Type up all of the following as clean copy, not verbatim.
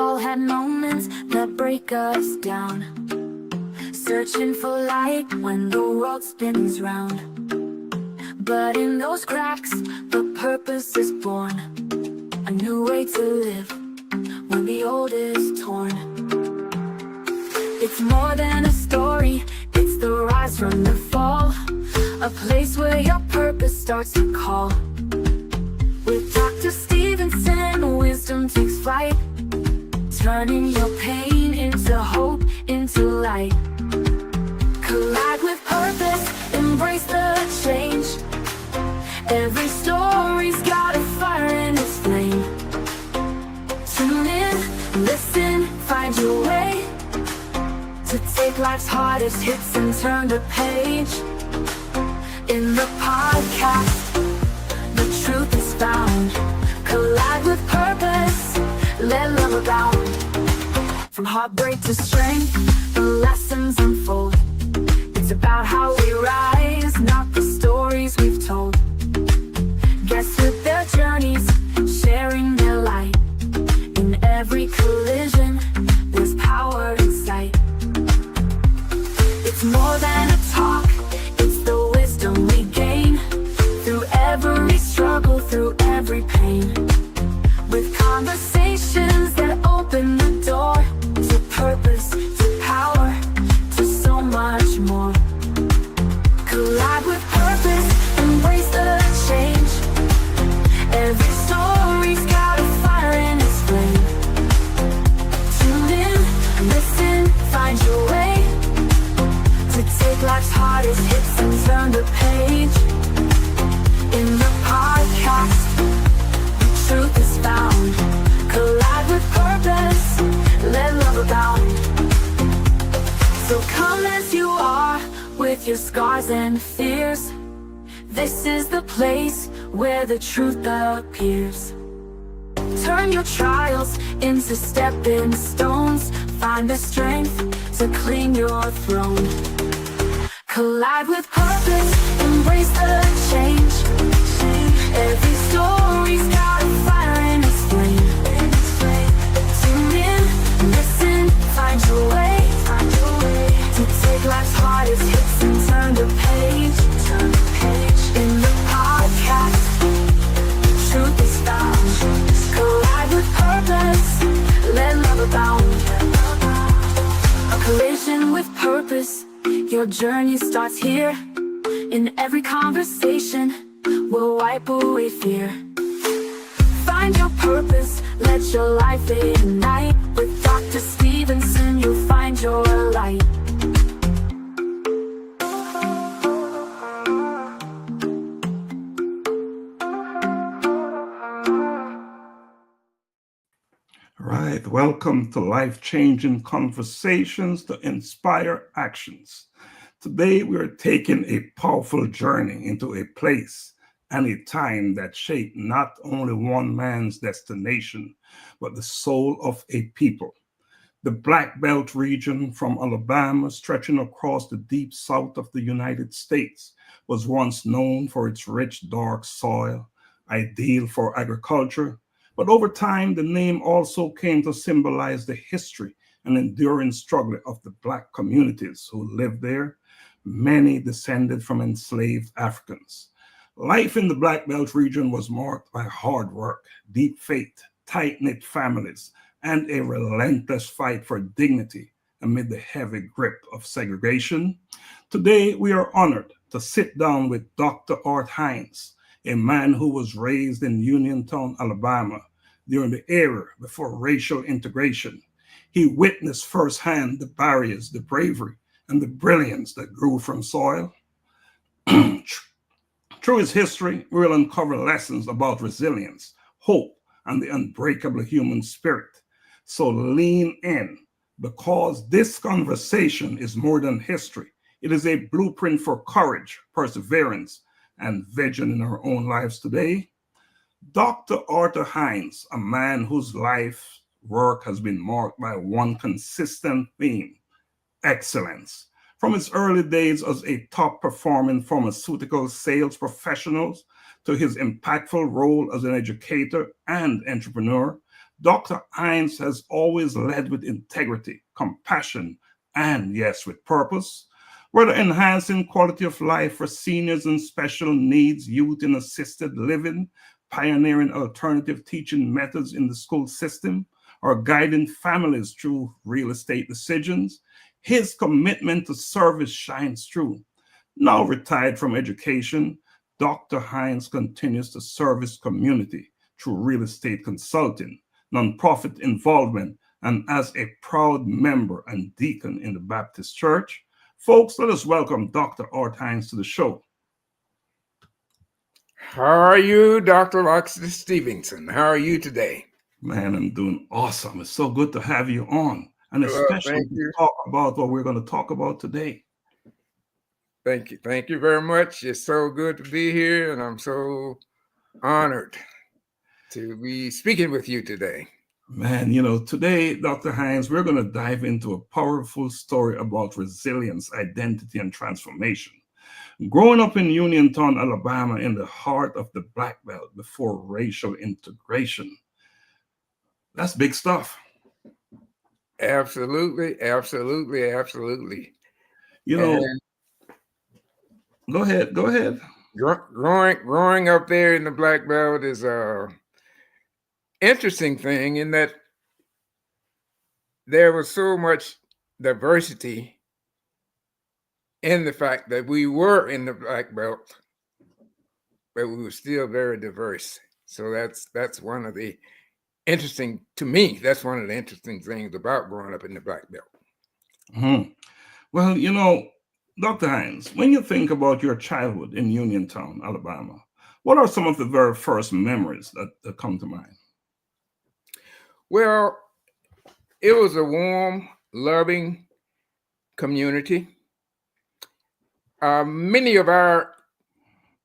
all had moments that break us down, searching for light when the world spins round. But in those cracks, the purpose is born, a new way to live when the old is torn. It's more than a story, it's the rise from the fall, a place where your purpose starts to call. With Dr. Stephenson, wisdom takes flight, turning your pain into hope, into light. Collide with purpose, embrace the change. Every story's got a fire in its flame. Tune in, listen, find your way to take life's hardest hits and turn the page. In the podcast, the truth is found. Collide with purpose, let love abound. From heartbreak to strength, the lessons unfold. It's about how we rise, not the stories we've told. Guests with their journeys, sharing their light. In every collision, there's power in sight. It's more than a talk, it's the wisdom we gain through every struggle, through every pain. With conversations that open the door to purpose, to power, to so much more. Collide with purpose, embrace the change. Every story's got a fire in its flame. Tune in, listen, find your way to take life's hardest hits and turn the page. In the podcast, the truth is found. Collide with purpose, let love abound. So come as you are, with your scars and fears. This is the place where the truth appears. Turn your trials into stepping stones. Find the strength to claim your throne. Collide with purpose, embrace the change. Every story's got a fire in its flame. Tune in, listen, find your way to take life's hardest hits and turn the page. In the podcast, the truth is found. Collide with purpose, let love abound. A collision with purpose, your journey starts here. In every conversation, we'll wipe away fear. Find your purpose, let your life ignite. With Dr. Stephenson, you'll find your light. Right, welcome to Life-Changing Conversations to Inspire Actions. Today we are taking a powerful journey into a place and a time that shaped not only one man's destination, but the soul of a people. The Black Belt region from Alabama, stretching across the deep south of the United States, was once known for its rich, dark soil, ideal for agriculture. But over time, the name also came to symbolize the history and enduring struggle of the Black communities who lived there, many descended from enslaved Africans. Life in the Black Belt region was marked by hard work, deep faith, tight-knit families, and a relentless fight for dignity amid the heavy grip of segregation. Today, we are honored to sit down with Dr. Hines, a man who was raised in Uniontown, Alabama, during the era before racial integration. He witnessed firsthand the barriers, the bravery, and the brilliance that grew from soil. Through his history, we will uncover lessons about resilience, hope, and the unbreakable human spirit. So lean in, because this conversation is more than history. It is a blueprint for courage, perseverance, and vision in our own lives today. Dr. Hines, a man whose life work has been marked by one consistent theme: excellence. From his early days as a top-performing pharmaceutical sales professional to his impactful role as an educator and entrepreneur, Dr. Hines has always led with integrity, compassion, and yes, with purpose. Whether enhancing quality of life for seniors and special needs, youth in assisted living, pioneering alternative teaching methods in the school system, or guiding families through real estate decisions, his commitment to service shines through. Now retired from education, Dr. Hines continues to serve his community through real estate consulting, nonprofit involvement, and as a proud member and deacon in the Baptist Church. Folks, let us welcome Dr. Art Hines to the show. How are you, Dr. Laxley Stephenson? How are you today? Man, I'm doing awesome. It's so good to have you on, and especially Thank to you. talk about what we're going to talk about today. Thank you. Thank you very much. It's so good to be here, and I'm so honored to be speaking with you today. Man, today, Dr. Hines, we're going to dive into a powerful story about resilience, identity, and transformation. Growing up in Uniontown, Alabama, in the heart of the Black Belt before racial integration, that's big stuff. Absolutely, absolutely, absolutely. And go ahead. Growing up there in the Black Belt is a interesting thing in that there was so much diversity in the fact that we were in the Black Belt, but we were still very diverse. So that's one of the interesting, to me, that's one of the interesting things about growing up in the Black Belt. Mm-hmm. Well, Dr. Hines, when you think about your childhood in Uniontown, Alabama, what are some of the very first memories that come to mind? Well, it was a warm, loving community. Many of our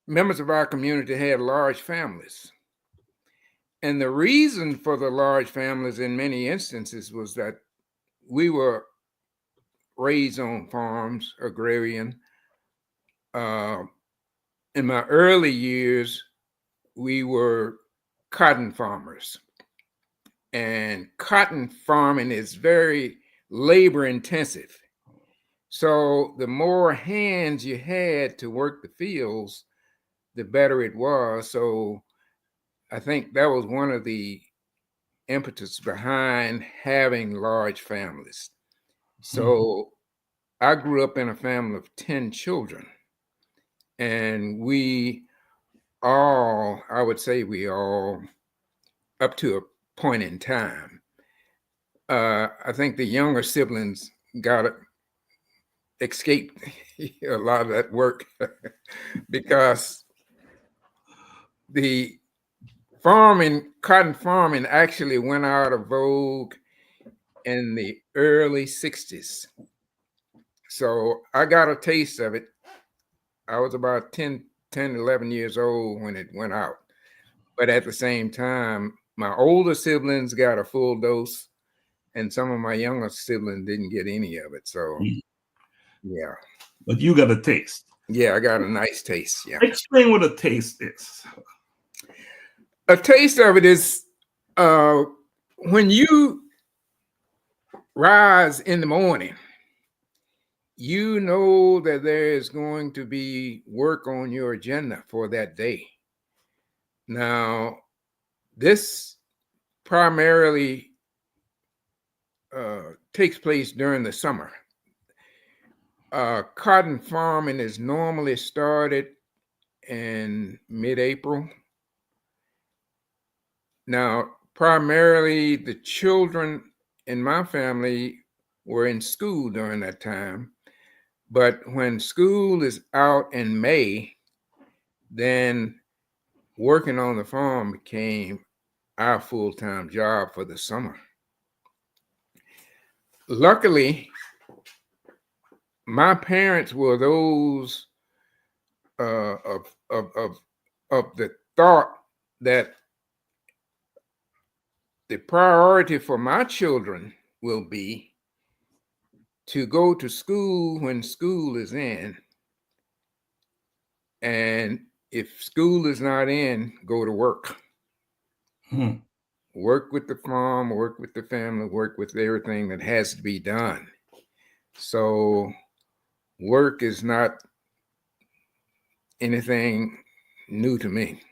members of our community had large families. And the reason for the large families in many instances was that we were raised on farms, agrarian. In my early years, we were cotton farmers. And cotton farming is very labor intensive. So the more hands you had to work the fields, the better it was. So I think that was one of the impetus behind having large families. So I grew up in a family of 10 children, and I would say we all, up to a point in time, I think the younger siblings escaped a lot of that work because the cotton farming actually went out of vogue in the early 60s. So I got a taste of it. I was about 10, 11 years old when it went out. But at the same time, my older siblings got a full dose, and some of my younger siblings didn't get any of it. So, yeah. But you got a taste. Yeah, I got a nice taste. Yeah. Explain what a taste is. A taste of it is when you rise in the morning, you know that there is going to be work on your agenda for that day. Now, this primarily takes place during the summer. Cotton farming is normally started in mid-April. Now, primarily the children in my family were in school during that time. But when school is out in May, then working on the farm became our full-time job for the summer. Luckily, my parents were those of the thought that the priority for my children will be to go to school when school is in, and if school is not in, go to work. work with the farm, work with the family, work with everything that has to be done. So work is not anything new to me.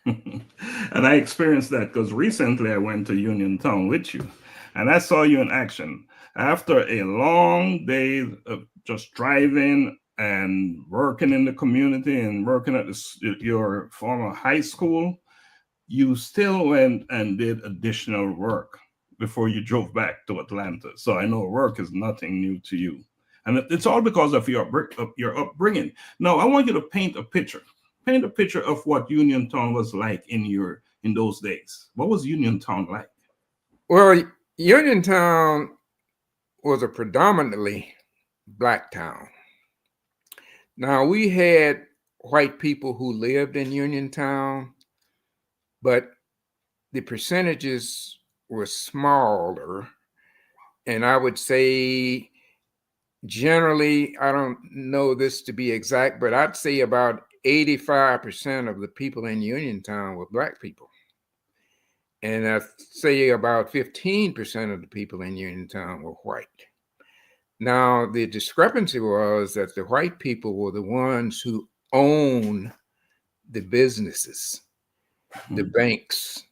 And I experienced that because recently I went to Uniontown with you and I saw you in action. After a long day of just driving and working in the community and working at your former high school, you still went and did additional work before you drove back to Atlanta. So I know work is nothing new to you. And it's all because of your upbringing. Now, I want you to paint a picture. Paint a picture of what Uniontown was like in those days. What was Uniontown like? Well, Uniontown was a predominantly black town. Now, we had white people who lived in Uniontown, but the percentages were smaller. And I would say generally, I don't know this to be exact, but I'd say about 85% of the people in Uniontown were black people. And I'd say about 15% of the people in Uniontown were white. Now, the discrepancy was that the white people were the ones who owned the businesses, the banks,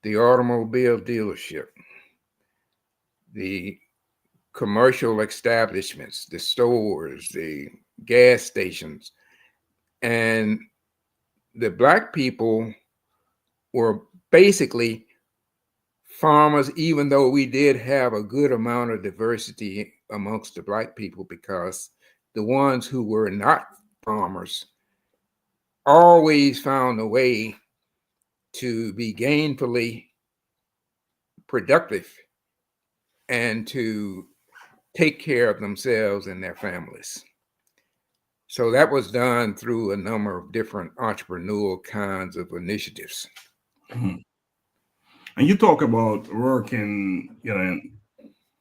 the automobile dealership, the commercial establishments, the stores, the gas stations. And the black people were basically farmers, even though we did have a good amount of diversity amongst the black people, because the ones who were not farmers always found a way to be gainfully productive and to take care of themselves and their families. So that was done through a number of different entrepreneurial kinds of initiatives. Mm-hmm. And you talk about working, in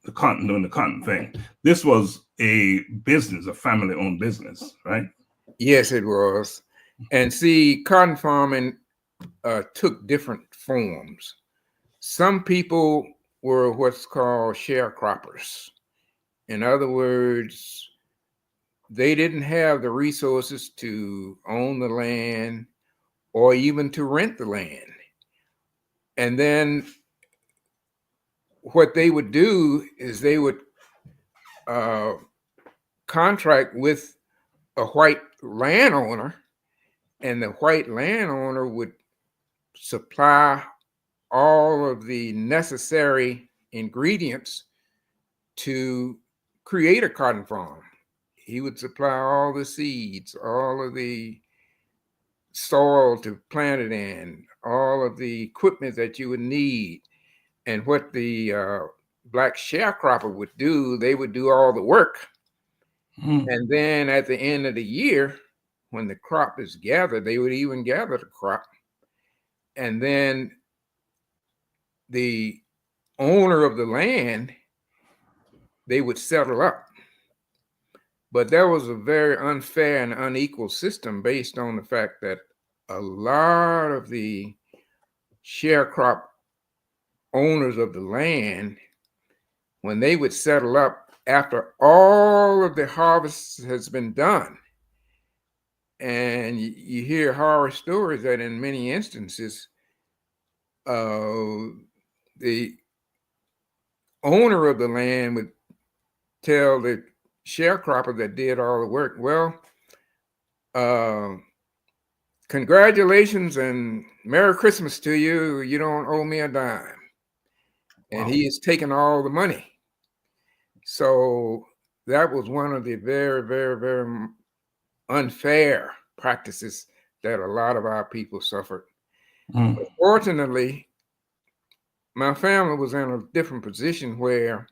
the cotton, doing the cotton thing. This was a business, a family-owned business, right? Yes, it was. And see, cotton farming took different forms. Some people were what's called sharecroppers. In other words, they didn't have the resources to own the land or even to rent the land. And then what they would do is they would contract with a white landowner, and the white landowner would supply all of the necessary ingredients to create a cotton farm. He would supply all the seeds, all of the soil to plant it in, all of the equipment that you would need. And what the black sharecropper would do, they would do all the work. Mm. And then at the end of the year, when the crop is gathered, they would even gather the crop. And then the owner of the land, they would settle up. But that was a very unfair and unequal system based on the fact that a lot of the sharecrop owners of the land, when they would settle up after all of the harvest has been done, and you hear horror stories that in many instances, the owner of the land would tell the sharecropper that did all the work, well, congratulations and Merry Christmas to you. You don't owe me a dime. And he is taking all the money. So that was one of the very, very, very unfair practices that a lot of our people suffered. Mm. But fortunately, my family was in a different position where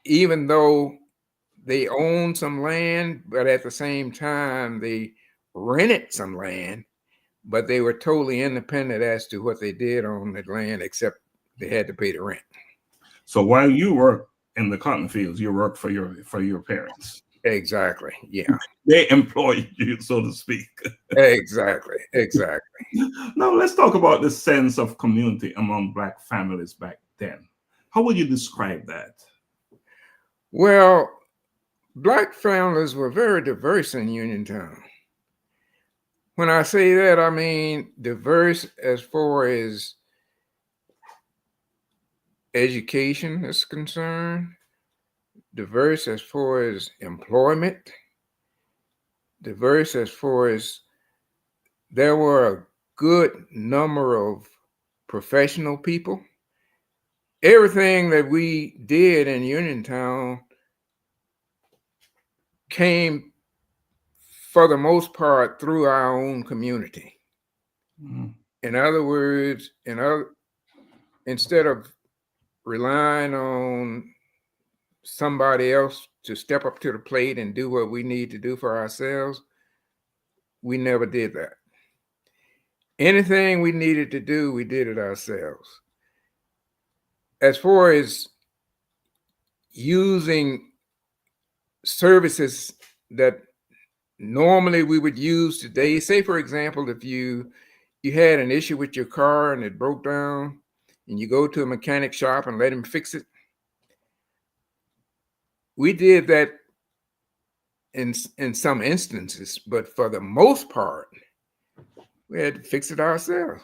even though they owned some land, but at the same time, they rented some land, but they were totally independent as to what they did on the land, except they had to pay the rent. So while you worked in the cotton fields, you worked for your parents. Exactly. Yeah. They employed you, so to speak. Exactly. Exactly. Now let's talk about the sense of community among Black families back then. How would you describe that? Well, Black families were very diverse in Uniontown. When I say that, I mean diverse as far as education is concerned, diverse as far as employment, diverse as far as there were a good number of professional people. Everything that we did in Uniontown came, for the most part, through our own community. Mm. In other words, instead of relying on somebody else to step up to the plate and do what we need to do for ourselves, we never did that. Anything we needed to do, we did it ourselves. As far as using services that normally we would use today, say for example, if you had an issue with your car and it broke down and you go to a mechanic shop and let him fix it, we did that in some instances, but for the most part, we had to fix it ourselves.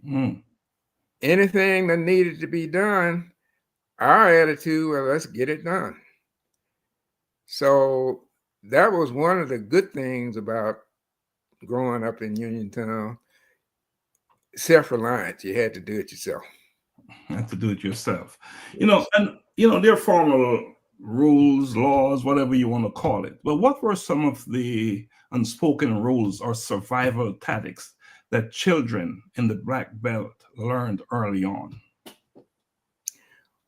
Mm. Anything that needed to be done, our attitude, well, let's get it done. So that was one of the good things about growing up in Uniontown. Self-reliance, you had to do it yourself. Have to do it yourself. Yes. And there are formal rules, laws, whatever you want to call it. But what were some of the unspoken rules or survival tactics that children in the Black Belt learned early on?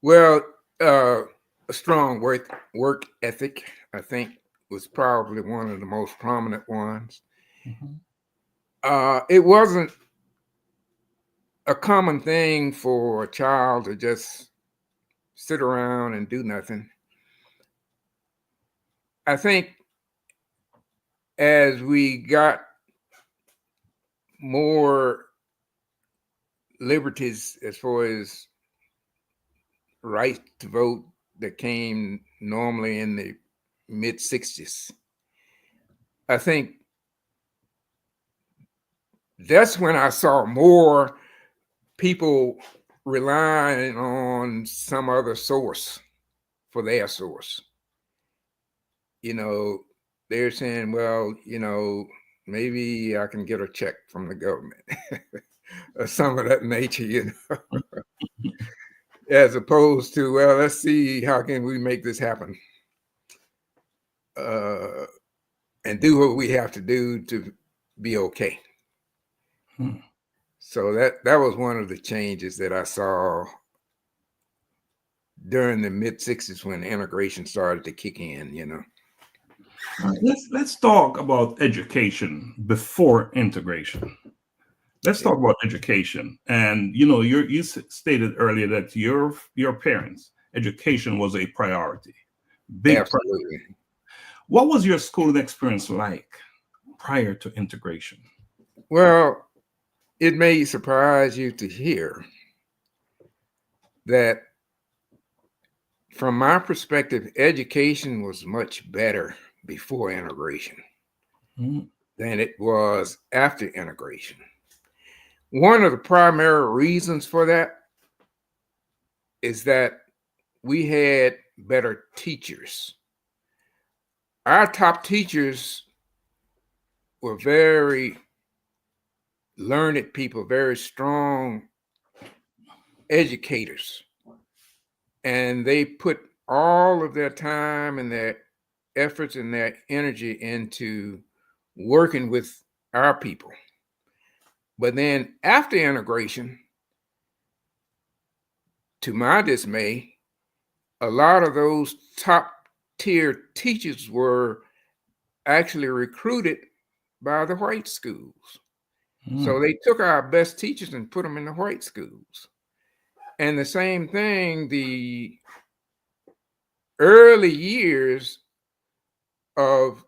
Well, a strong work ethic, I think, was probably one of the most prominent ones. Mhm. It wasn't a common thing for a child to just sit around and do nothing. I think as we got more liberties as far as right to vote that came normally in the mid 60s, I think that's when I saw more people relying on some other source for their source. They're saying, well, maybe I can get a check from the government or some of that nature, as opposed to, well, let's see, how can we make this happen? And do what we have to do to be okay. Hmm. So that was one of the changes that I saw during the mid 60s when integration started to kick in. All right, let's talk about education before integration. Let's talk about education. And you stated earlier that your parents' education was a priority, big priority. Absolutely. What was your schooling experience like prior to integration? Well, it may surprise you to hear that from my perspective, education was much better before integration Mhm. than it was after integration. One of the primary reasons for that is that we had better teachers. Our top teachers were very learned people, very strong educators, and they put all of their time and their efforts and their energy into working with our people. But then after integration, to my dismay, a lot of those top tier teachers were actually recruited by the white schools. So Mm. they took our best teachers and put them in the white schools. And the same thing, the early years of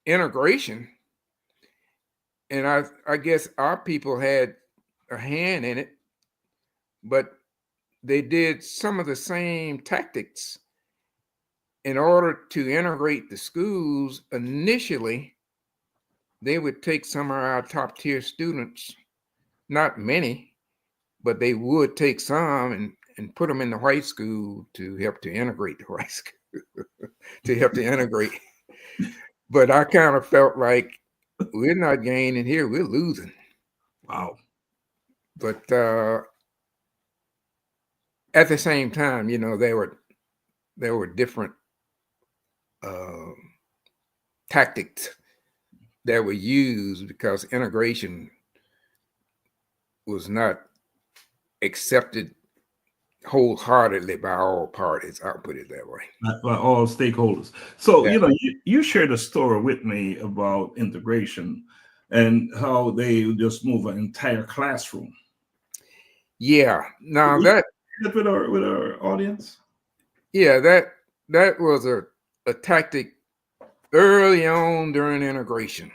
integration, and I guess our people had a hand in it, but they did some of the same tactics in order to integrate the schools. Initially, they would take some of our top tier students, not many, but they would take some and put them in the white school to help to integrate the white school, to help to integrate. But I kind of felt like we're not gaining here, we're losing. Wow. But at the same time, you know, there were different tactics that were used because integration was not accepted wholeheartedly by all parties. I'll put it that way. By all stakeholders. So, Yeah. you know, you shared a story with me about integration and how they just move an entire classroom. Yeah. Now Can that you share that with our audience? yeah, that was a tactic early on during integration.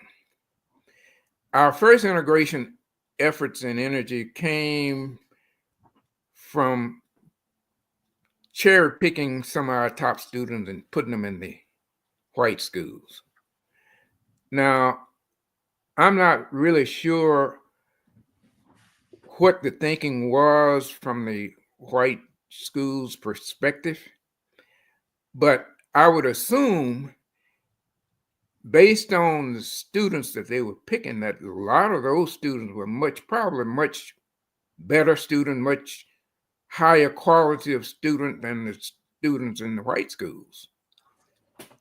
Our first integration efforts and energy came from cherry picking some of our top students and putting them in the white schools. Now, I'm not really sure what the thinking was from the white schools perspective, but I would assume, based on the students that they were picking, that a lot of those students were probably much better student, much higher quality of student than the students in the white schools.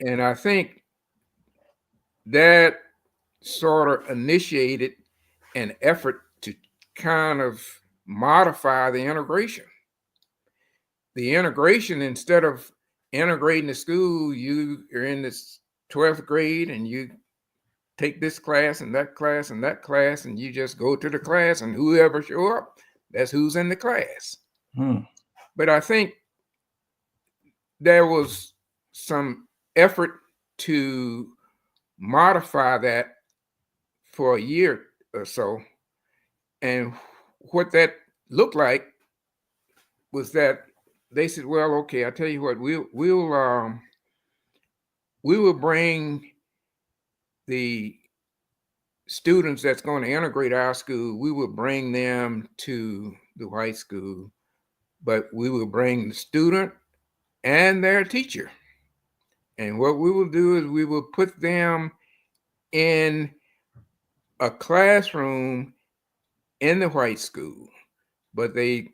And I think that sort of initiated an effort to kind of modify the integration. The integration, instead of integrating the school, you are in this 12th grade and you take this class and that class and that class, and you just go to the class, and whoever show up, that's who's in the class. But I think there was some effort to modify that for a year or so. And what that looked like was that they said, well, okay, I tell you what, we will bring the students that's going to integrate our school, we will bring them to the white school, but we will bring the student and their teacher. And what we will do is we will put them in a classroom in the white school, but they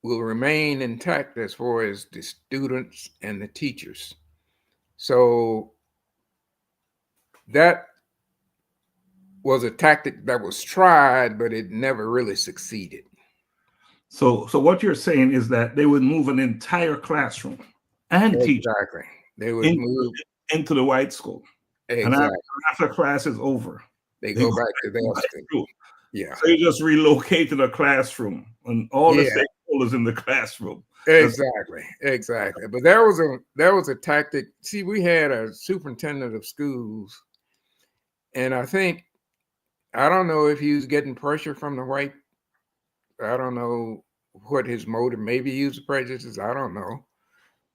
will remain intact as far as the students and the teachers. So that was a tactic that was tried, but it never really succeeded. So what you're saying is that they would move an entire classroom and teach Exactly. They would move into the white school. exactly. And after class is over, They go back to their school. Yeah. So you just relocated a classroom and all the stakeholders in the classroom. Exactly. But there was a tactic. See, we had a superintendent of schools, and I don't know if he was getting pressure from the white. I don't know what his motive. Maybe he was prejudices. I don't know.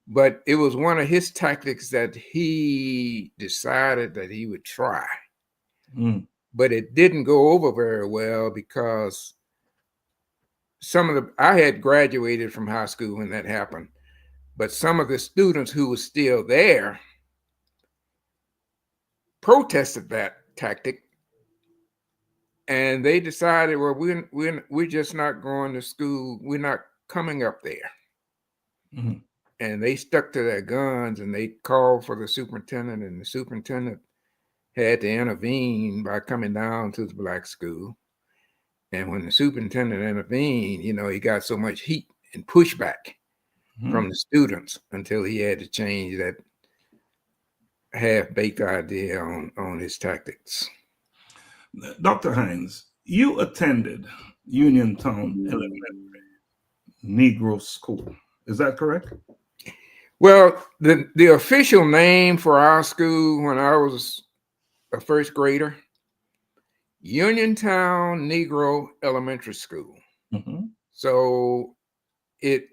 But it was one of his tactics that he decided that he would try. But it didn't go over very well because I had graduated from high school when that happened, but some of the students who were still there protested that tactic, and they decided, well, we're just not going to school. We're not coming up there. And they stuck to their guns, and they called for the superintendent, and the superintendent had to intervene by coming down to the black school. And when the superintendent intervened, he got so much heat and pushback from the students until he had to change that half-baked idea on his tactics. Dr. Hines, you attended Uniontown Elementary Negro School. Is that correct? Well, the official name for our school when I was a first grader, Uniontown Negro Elementary School. Mm-hmm. So it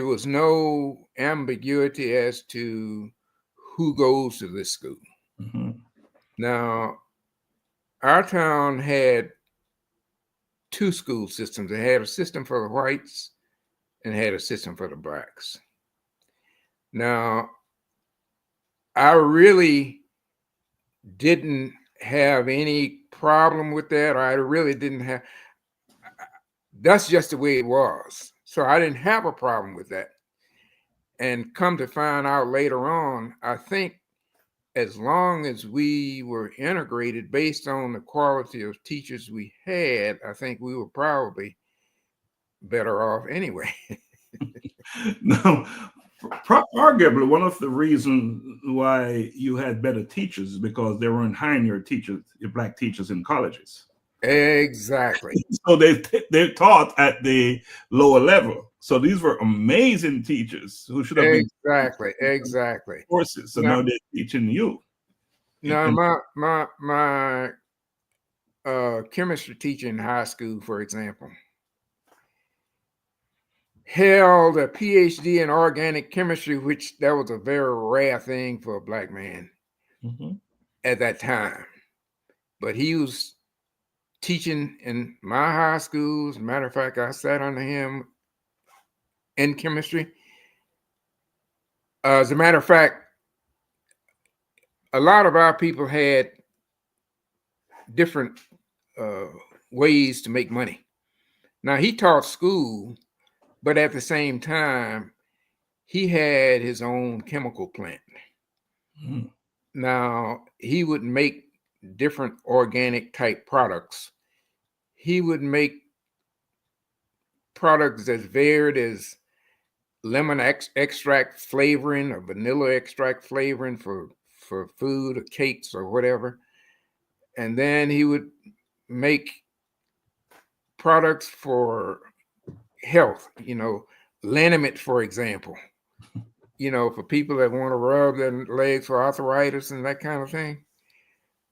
was no ambiguity as to who goes to this school. Mm-hmm. Now, our town had two school systems. It had a system for the whites and had a system for the blacks. Now, I really didn't have any problem with that. I really didn't have, that's just the way it was. So I didn't have a problem with that. And come to find out later on, I think as long as we were integrated based on the quality of teachers we had, I think we were probably better off anyway. Now, arguably, one of the reasons why you had better teachers is because they weren't hiring your teachers, your black teachers in colleges. Exactly. So they taught at the lower level. So these were amazing teachers who should have been Exactly. courses. So now they're teaching you. Now my chemistry teacher in high school, for example, held a PhD in organic chemistry, which that was a very rare thing for a black man at that time. But he was teaching in my high school. As a matter of fact, I sat under him in chemistry. As a matter of fact, a lot of our people had different ways to make money. Now, he taught school, but at the same time, he had his own chemical plant. Now, he would make different organic type products. He would make products as varied as lemon extract flavoring or vanilla extract flavoring for food or cakes or whatever. And then he would make products for health, liniment, for example, for people that want to rub their legs for arthritis and that kind of thing.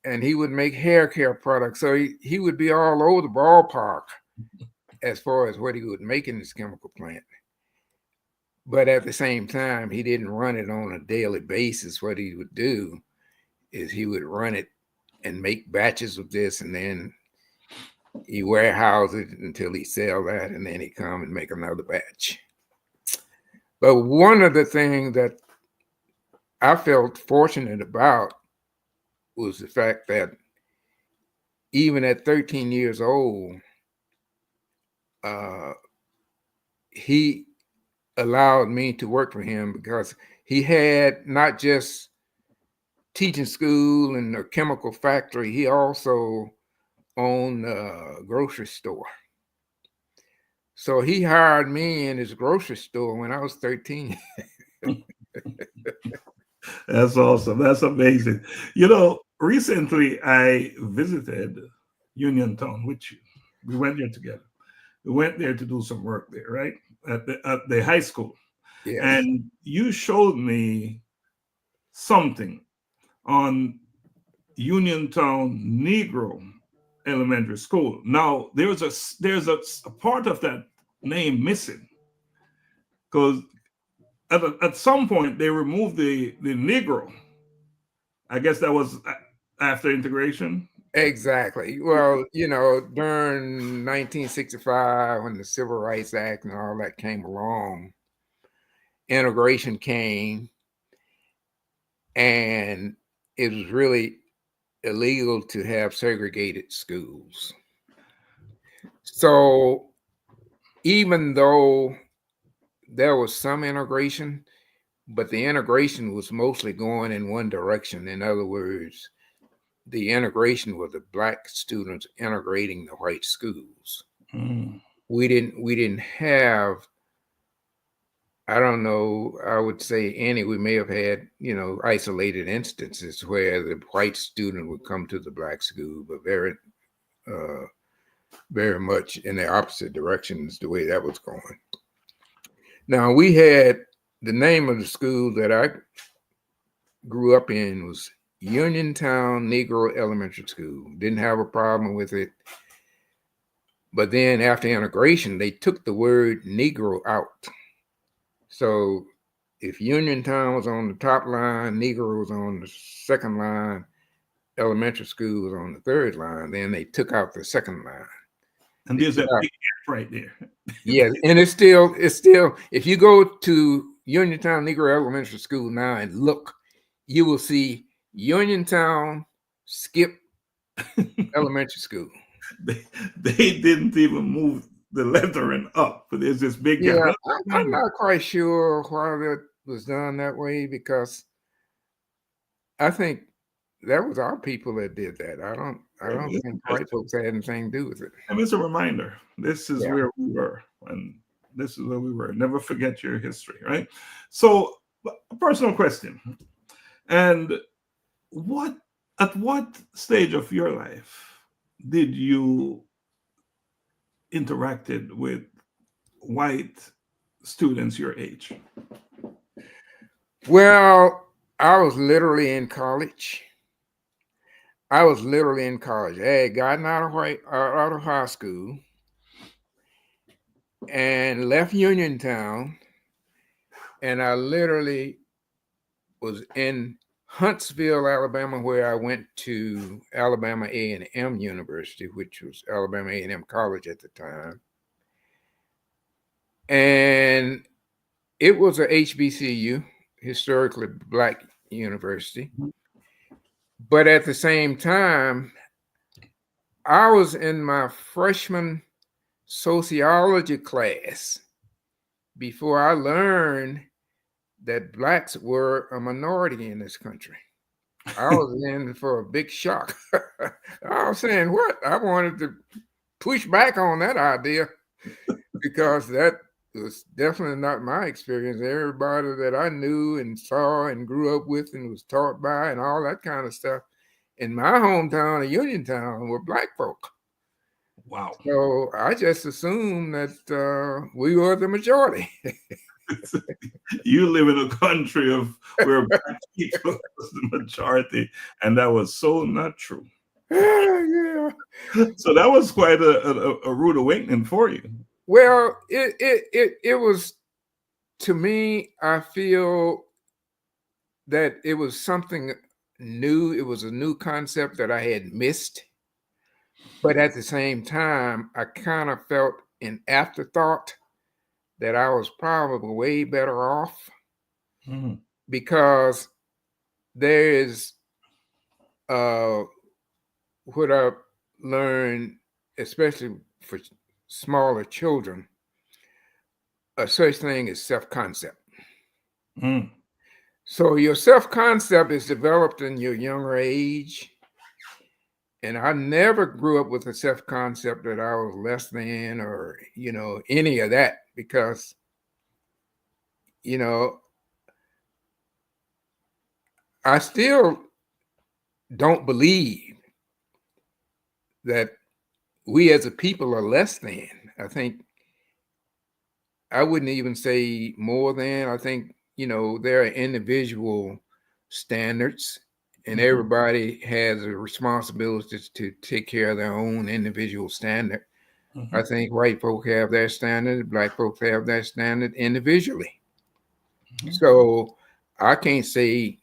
And he would make hair care products. So he would be all over the ballpark as far as what he would make in his chemical plant. But at the same time, he didn't run it on a daily basis. What he would do is he would run it and make batches of this, and then he warehouse it until he sell that, and then he come and make another batch. But one of the things that I felt fortunate about was the fact that even at 13 years old, he allowed me to work for him because he had not just teaching school and a chemical factory, he also owned a grocery store. So he hired me in his grocery store when I was 13. That's awesome. That's amazing. Recently I visited Uniontown with you. We went there together. We went there to do some work there, right? At the high school. Yes. And you showed me something on Uniontown Negro Elementary School. Now there's a part of that name missing because at some point they removed the Negro. I guess that was after integration. Exactly. Well, during 1965, when the Civil Rights Act and all that came along, integration came, and it was really illegal to have segregated schools. So even though there was some integration, but the integration was mostly going in one direction. In other words, the integration was the black students integrating the white schools. We didn't have, I don't know, I would say we may have had, isolated instances where the white student would come to the black school, but very much in the opposite directions the way that was going. Now we had the name of the school that I grew up in was Uniontown Negro Elementary School. Didn't have a problem with it. But then after integration, they took the word Negro out. So if Uniontown was on the top line, Negro was on the second line, elementary school was on the third line, then they took out the second line. And there's that big gap right there. Yeah, and it's still, if you go to Uniontown Negro Elementary School now and look, you will see Uniontown Skip Elementary School. They didn't even move the lettering up, but there's this big gap. Yeah, I'm not quite sure why that was done that way, because I think that was our people that did that. I don't think white folks had anything to do with it. And it's a reminder. This is where we were, and this is where we were. Never forget your history, right? So, a personal question. And at what stage of your life did you interacted with white students your age? Well, I was literally in college. I had gotten out of high school and left Uniontown, and I literally was in Huntsville, Alabama, where I went to Alabama A&M University, which was Alabama A&M College at the time. And it was a HBCU, historically Black university. But at the same time, I was in my freshman sociology class before I learned that Blacks were a minority in this country. I was in for a big shock. I was saying, what? I wanted to push back on that idea, because that was definitely not my experience. Everybody that I knew and saw and grew up with and was taught by and all that kind of stuff in my hometown of Uniontown were Black folk. Wow. So I just assumed that we were the majority. You live in a country where Black people was the majority, and that was so not true. Yeah. So that was quite a rude awakening for you. Well, it was, to me, I feel that it was something new. It was a new concept that I had missed. But at the same time, I kind of felt an afterthought that I was probably way better off, because there is what I learned, especially for smaller children, a such thing as self-concept. So your self-concept is developed in your younger age. And I never grew up with a self-concept that I was less than, or, any of that, because, I still don't believe that we as a people are less than. I think I wouldn't even say more than. I think, there are individual standards, and everybody has a responsibility to take care of their own individual standard. I think white folk have their standard, Black folks have their standard individually. So I can't say,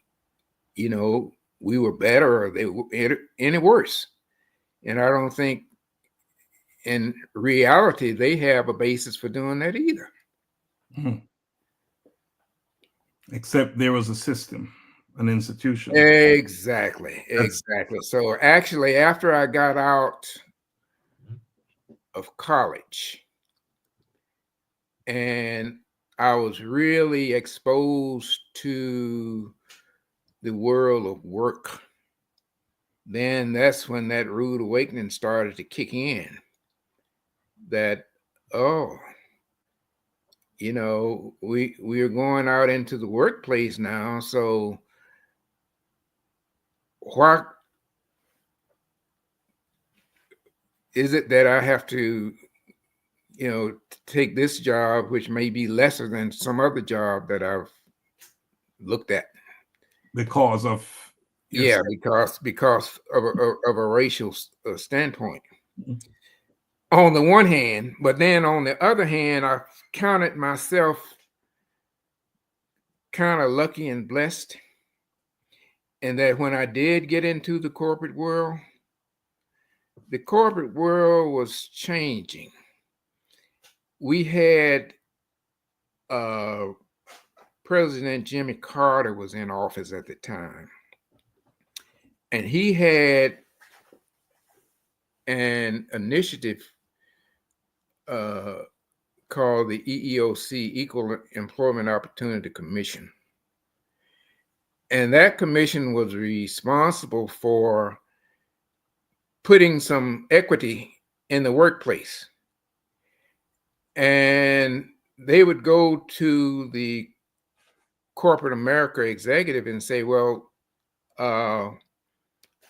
we were better or they were any worse. And I don't think in reality they have a basis for doing that either. Except there was a system, an institution. Exactly. So actually, after I got out of college and I was really exposed to the world of work, then that's when that rude awakening started to kick in. That, we are going out into the workplace now. So what is it that I have to take this job, which may be lesser than some other job that I've looked at. Because of because of a racial standpoint. Mhm. On the one hand, but then on the other hand, I counted myself kind of lucky and blessed, and that when I did get into the corporate world was changing. We had President Jimmy Carter was in office at the time, and he had an initiative called the EEOC, Equal Employment Opportunity Commission. And that commission was responsible for putting some equity in the workplace. And they would go to the corporate America executive and say, well,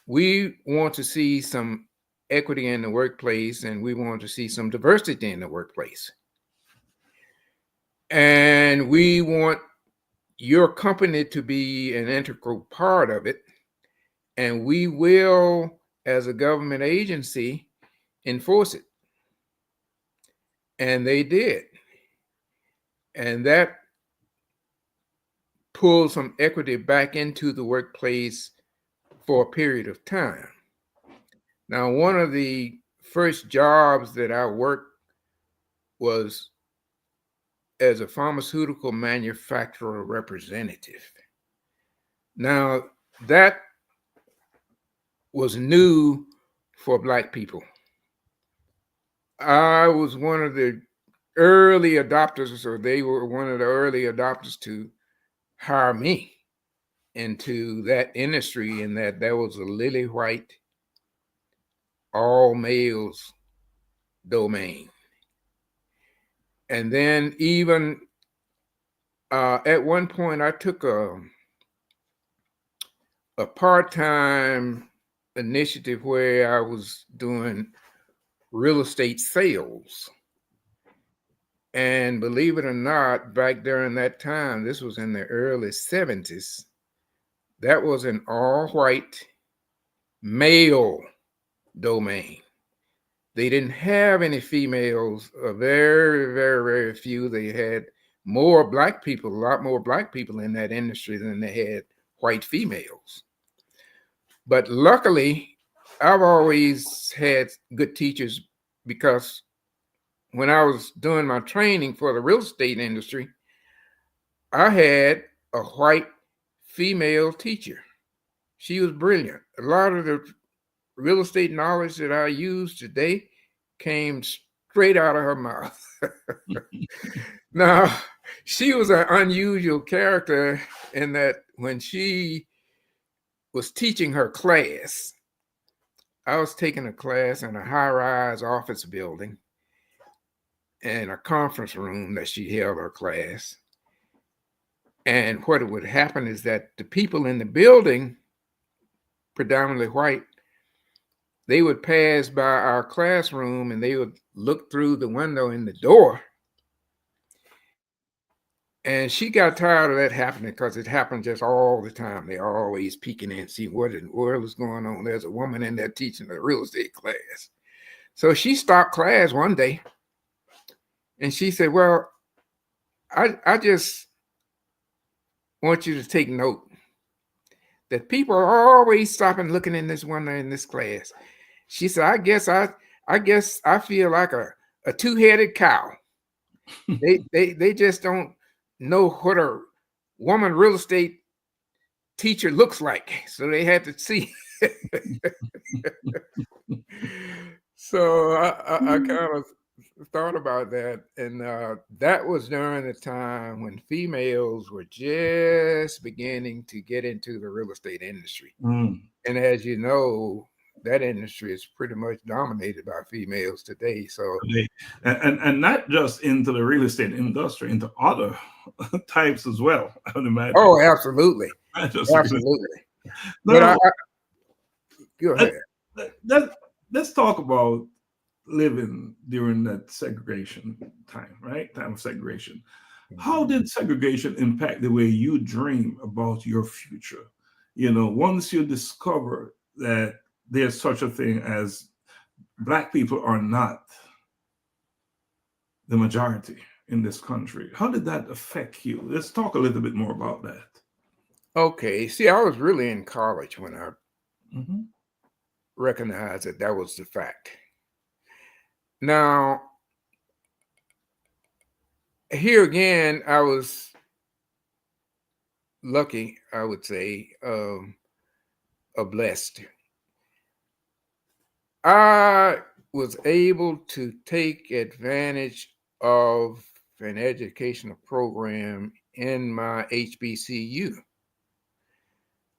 we want to see some equity in the workplace, and we want to see some diversity in the workplace. And we want your company to be an integral part of it. And we will, as a government agency, enforce it. And they did. And that pulled some equity back into the workplace for a period of time. Now, one of the first jobs that I worked was as a pharmaceutical manufacturer representative. Now, that was new for Black people. I was one of the early adopters, or they were one of the early adopters to hire me into that industry, and that was a lily white, all males domain. And then even at one point, I took a part-time initiative where I was doing real estate sales. And believe it or not, back during that time, this was in the early 70s, that was an all-white male domain. They didn't have any females, very, very, very few. They had more Black people, a lot more Black people in that industry than they had white females. But luckily, I've always had good teachers, because when I was doing my training for the real estate industry, I had a white female teacher. She was brilliant. A lot of the real estate knowledge that I use today came straight out of her mouth. Now, she was an unusual character in that when she was teaching her class, I was taking a class in a high-rise office building and a conference room that she held her class. And what would happen is that the people in the building, predominantly white, they would pass by our classroom and they would look through the window in the door. And she got tired of that happening, because it happened just all the time. They're always peeking in and see what in the world is going on. There's a woman in there teaching a real estate class. So she stopped class one day and she said, well, I just want you to take note that people are always stopping looking in this window in this class. She said, I guess I feel like a two-headed cow. They just don't know what a woman real estate teacher looks like. So they had to see. So I kind of thought about that. And that was during the time when females were just beginning to get into the real estate industry. And as you know, that industry is pretty much dominated by females today. So and not just into the real estate industry, into other types as well, I would imagine. Oh, absolutely. Absolutely. Now, go ahead. Let's talk about living during that segregation time, right? Time of segregation. How did segregation impact the way you dream about your future? Once you discover that there's such a thing as Black people are not the majority in this country, how did that affect you? Let's talk a little bit more about that. Okay. See, I was really in college when I Mhm. recognized that that was the fact. Now, here again, I was lucky, I would say, or blessed. I was able to take advantage of an educational program in my HBCU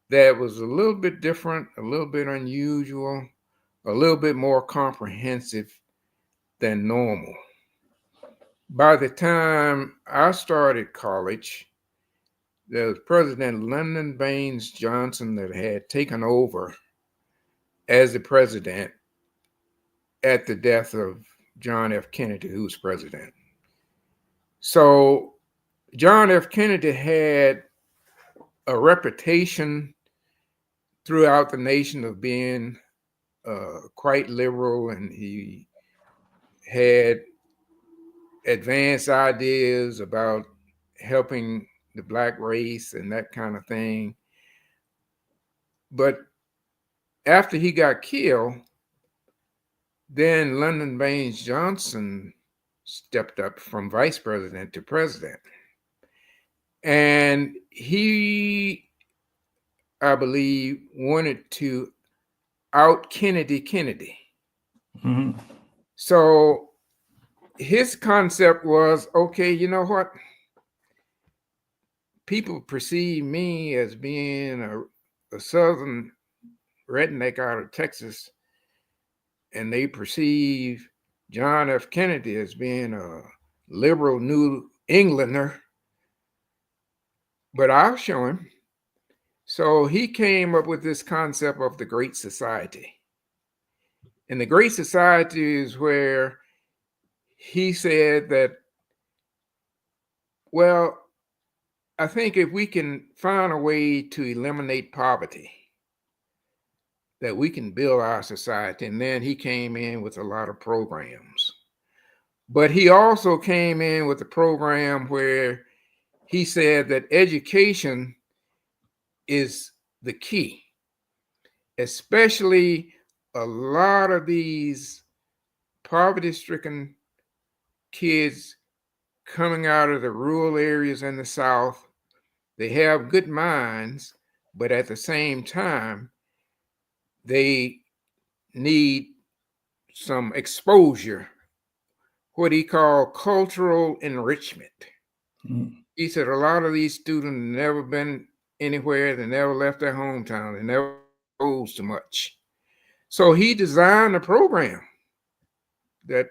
that was a little bit different, a little bit unusual, a little bit more comprehensive than normal. By the time I started college, there was President Lyndon Baines Johnson that had taken over as the president at the death of John F. Kennedy, who was president. So John F. Kennedy had a reputation throughout the nation of being quite liberal, and he had advanced ideas about helping the Black race and that kind of thing. But after he got killed, then Lyndon Baines Johnson stepped up from vice president to president. And he, I believe, wanted to out Kennedy. Mhm. So his concept was, okay, you know what? People perceive me as being a Southern redneck out of Texas, and they perceive John F. Kennedy as being a liberal New Englander, but I'll show him. So he came up with this concept of the Great Society. And the Great Society is where he said that, well, I think if we can find a way to eliminate poverty, that we can build our society. And then he came in with a lot of programs. But he also came in with a program where he said that education is the key, especially a lot of these poverty-stricken kids coming out of the rural areas in the South. They have good minds, but at the same time, they need some exposure, what he called cultural enrichment. Mhm. He said a lot of these students never been anywhere, they never left their hometown, they never exposed to much. So he designed a program that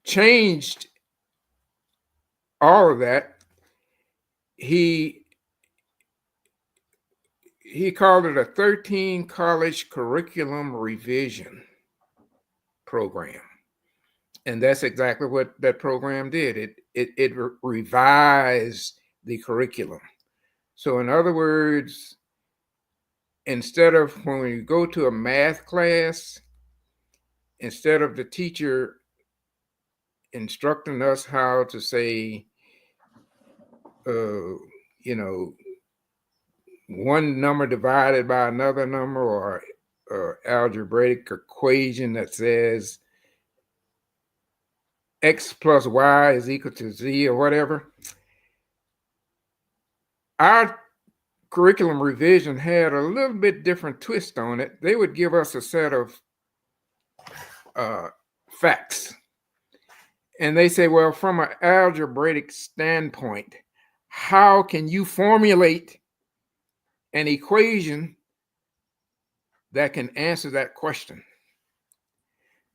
changed all of that. He called it a 13 college curriculum revision program. And that's exactly what that program did. It revised the curriculum. So in other words, instead of when you go to a math class, instead of the teacher instructing us how to say, you know, one number divided by another number, or algebraic equation that says x plus y is equal to z or whatever. Our curriculum revision had a little bit different twist on it. They would give us a set of facts. And they say, well, from an algebraic standpoint, how can you formulate an equation that can answer that question?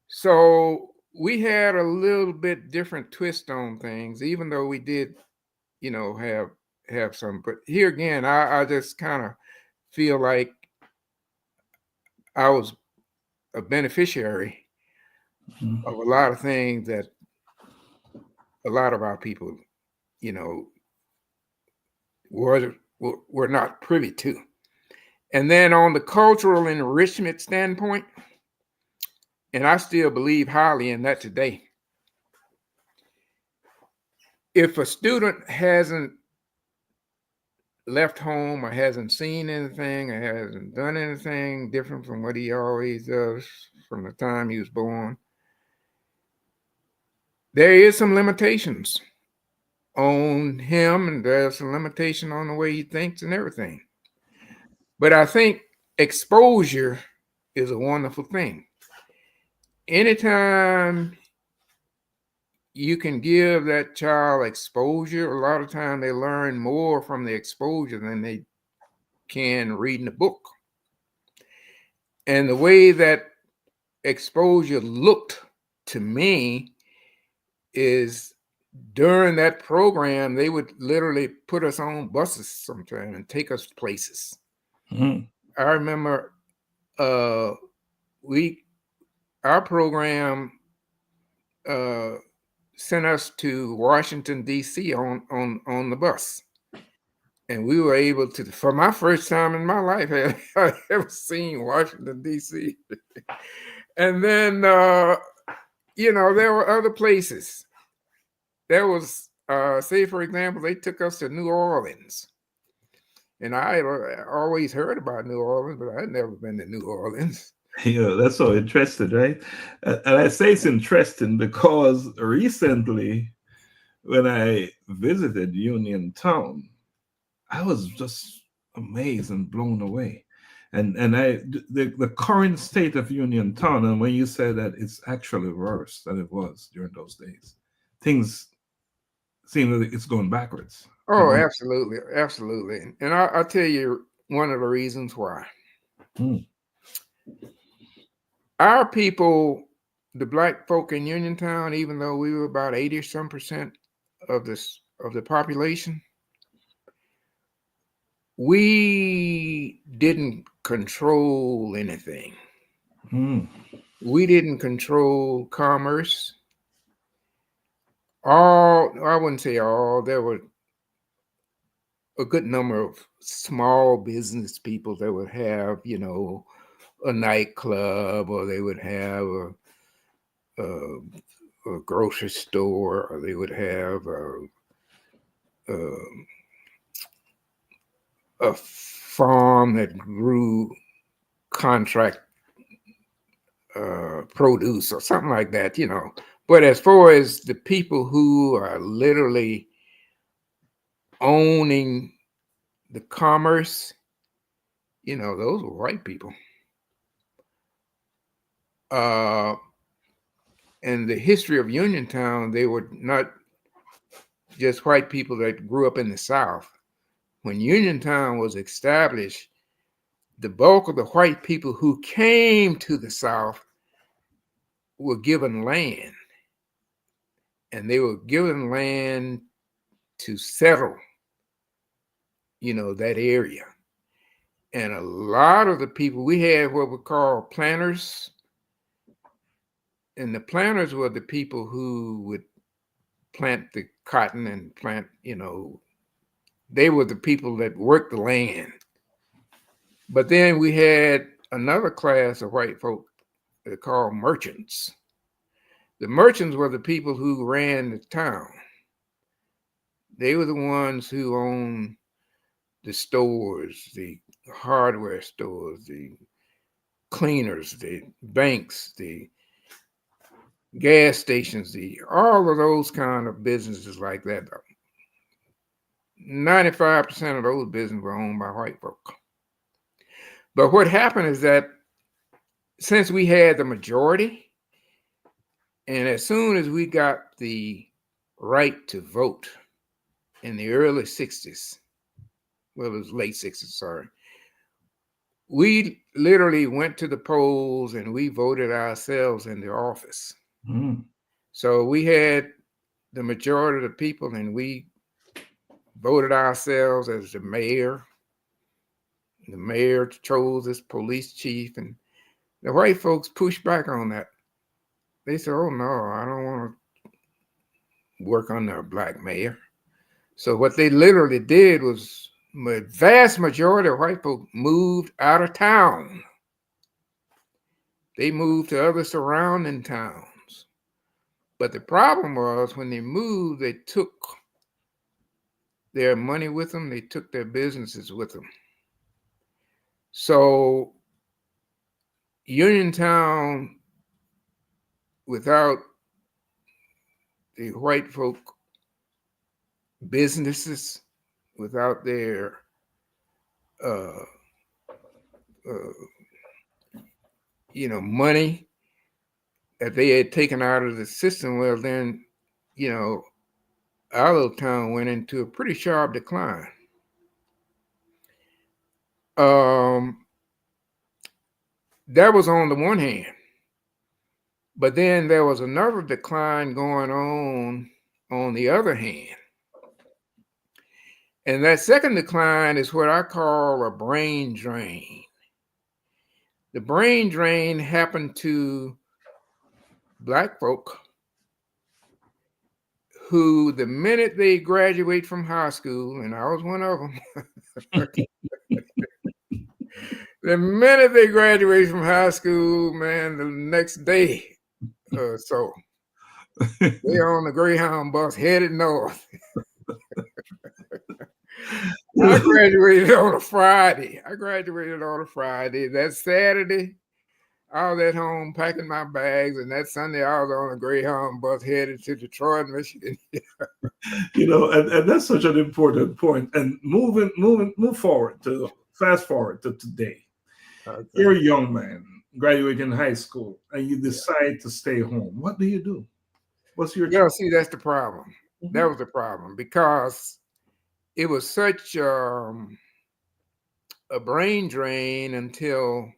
So we had a little bit different twist on things, even though we did, have some. But here again, I just kind of feel like I was a beneficiary Mhm. of a lot of things that a lot of our people, you know, were not privy to. And then on the cultural enrichment standpoint, and I still believe highly in that today, if a student hasn't left home or hasn't seen anything or hasn't done anything different from what he always does from the time he was born, there is some limitations on him, and there's some limitation on the way he thinks and everything. But I think exposure is a wonderful thing. Anytime you can give that child exposure, a lot of time they learn more from the exposure than they can reading a book. And the way that exposure looked to me is during that program, they would literally put us on buses sometime and take us places. Mhm. I remember our program sent us to Washington, D.C. on the bus. And we were able to, for my first time in my life, I ever seen Washington, D.C. And then, you know, there were other places. There was, say, for example, they took us to New Orleans. And I always heard about New Orleans, but I'd never been to New Orleans. Yeah, that's so interesting, right? And I say it's interesting because recently, when I visited Uniontown, I was just amazed and blown away. The current state of Uniontown, and when you say that it's actually worse than it was during those days, things seem that it's going backwards. Oh, absolutely. Absolutely. And I'll tell you one of the reasons why. Hmm. Our people, the black folk in Uniontown, even though we were about 80 or some percent of the population, we didn't control anything. Hmm. We didn't control commerce. I wouldn't say all, there were a good number of small business people that would have, you know, a nightclub, or they would have a grocery store, or they would have a farm that grew contract produce or something like that, you know. But as far as the people who are literally owning the commerce, you know, those were white people. And the history of Uniontown, they were not just white people that grew up in the South. When Uniontown was established, the bulk of the white people who came to the South were given land. And they were given land to settle, you know, that area. And a lot of the people, we had what we call planters. And the planters were the people who would plant the cotton and plant, you know, they were the people that worked the land. But then we had another class of white folk they're called merchants. The merchants were the people who ran the town. They were the ones who owned the stores, the hardware stores, the cleaners, the banks, the gas stations, all of those kind of businesses like that. 95% of those businesses were owned by white folk. But what happened is that since we had the majority, and as soon as we got the right to vote in the early 60s, well, it was late 60s, sorry, we literally went to the polls and we voted ourselves into office. Hmm. So we had the majority of the people, and we voted ourselves as the mayor. The mayor chose his police chief, and The white folks pushed back on that. They said, "Oh no, I don't want to work under a black mayor." So what they literally did was, the vast majority of white folk moved out of town. They moved to other surrounding towns. But the problem was, when they moved, they took their money with them. They took their businesses with them. So Uniontown, without the white folk businesses, without their money that they had taken out of the system, well, then, our little town went into a pretty sharp decline. That was on the one hand. But then there was another decline going on the other hand. And that second decline is what I call a brain drain. The brain drain happened to Black folk who, the minute they graduate from high school, and I was one of them, the minute they graduate from high school, man, the next day or so, they're on the Greyhound bus headed north. I graduated on a Friday. That Saturday, I was at home packing my bags, and that Sunday I was on a Greyhound bus headed to Detroit, Michigan. And that's such an important point. And fast forward to today. Okay. You're a young man, graduating high school, and you decide to stay home. What do you do? What's your choice? See, that's the problem. Mm-hmm. That was the problem, because it was such a brain drain until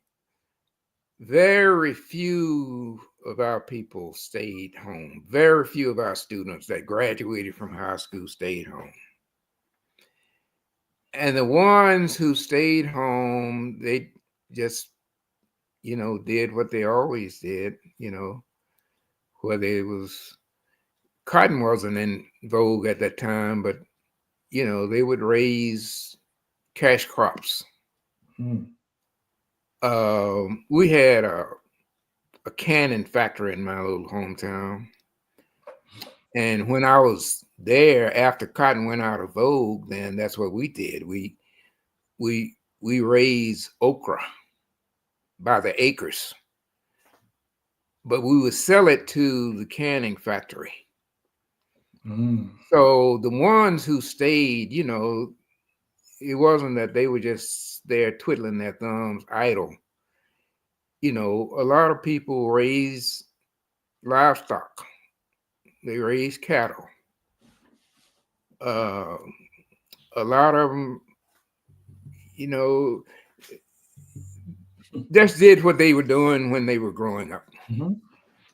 very few of our people stayed home. Very few of our students that graduated from high school stayed home. And the ones who stayed home, they just, did what they always did, whether it was, cotton wasn't in vogue at that time, but, they would raise cash crops. Mm. We had a canning factory in my little hometown. And when I was there, after cotton went out of vogue, then that's what we did. We raised okra by the acres, but we would sell it to the canning factory. Mm. So the ones who stayed, it wasn't that they were just there twiddling their thumbs idle. A lot of people raise livestock. They raise cattle. A lot of them, just did what they were doing when they were growing up. Mm-hmm.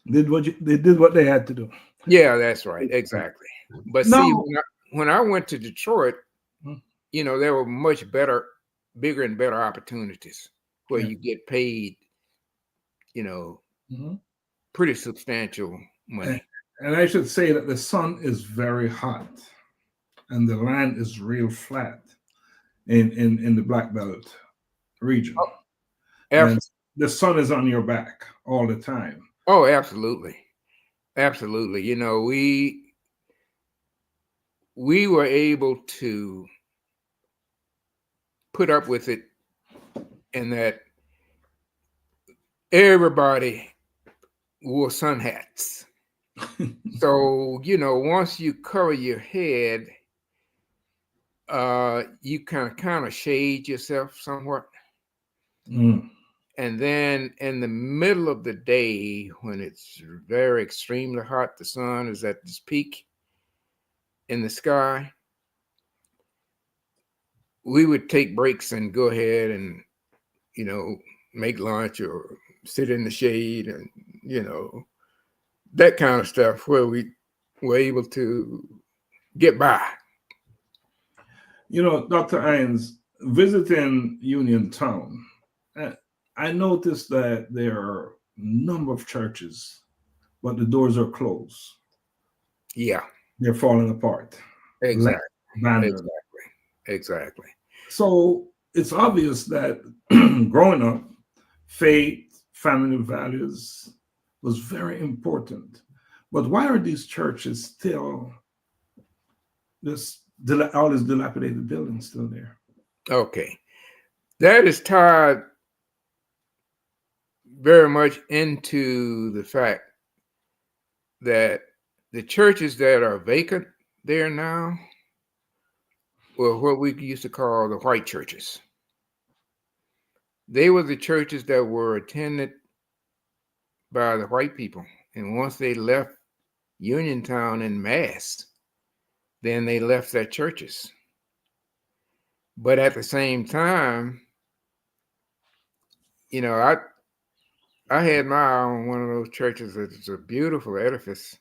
They did what they had to do. Yeah, that's right. Exactly. But see, when I went to Detroit, there were much bigger and better opportunities where you get paid, pretty substantial money. And I should say that the sun is very hot and the land is real flat in the Black Belt region. Oh, and the sun is on your back all the time. Oh, absolutely. Absolutely. We were able to put up with it, in that everybody wore sun hats. So, once you cover your head, you kind of shade yourself somewhat. Mm. And then in the middle of the day, when it's very extremely hot, the sun is at its peak in the sky, we would take breaks and go ahead and, make lunch or sit in the shade and, that kind of stuff, where we were able to get by. Dr. Hines, visiting Uniontown, I noticed that there are a number of churches, but the doors are closed. Yeah, They're falling apart, left exactly, abandoned. exactly, exactly. So it's obvious that growing up, faith, family values was very important. But why are these churches still all these dilapidated buildings still there? Okay, that is tied very much into the fact that the churches that are vacant there now were what we used to call the white churches. They were the churches that were attended by the white people. And once they left Uniontown in mass, then they left their churches. But at the same time, you know, I had my eye on one of those churches. It's a beautiful edifice.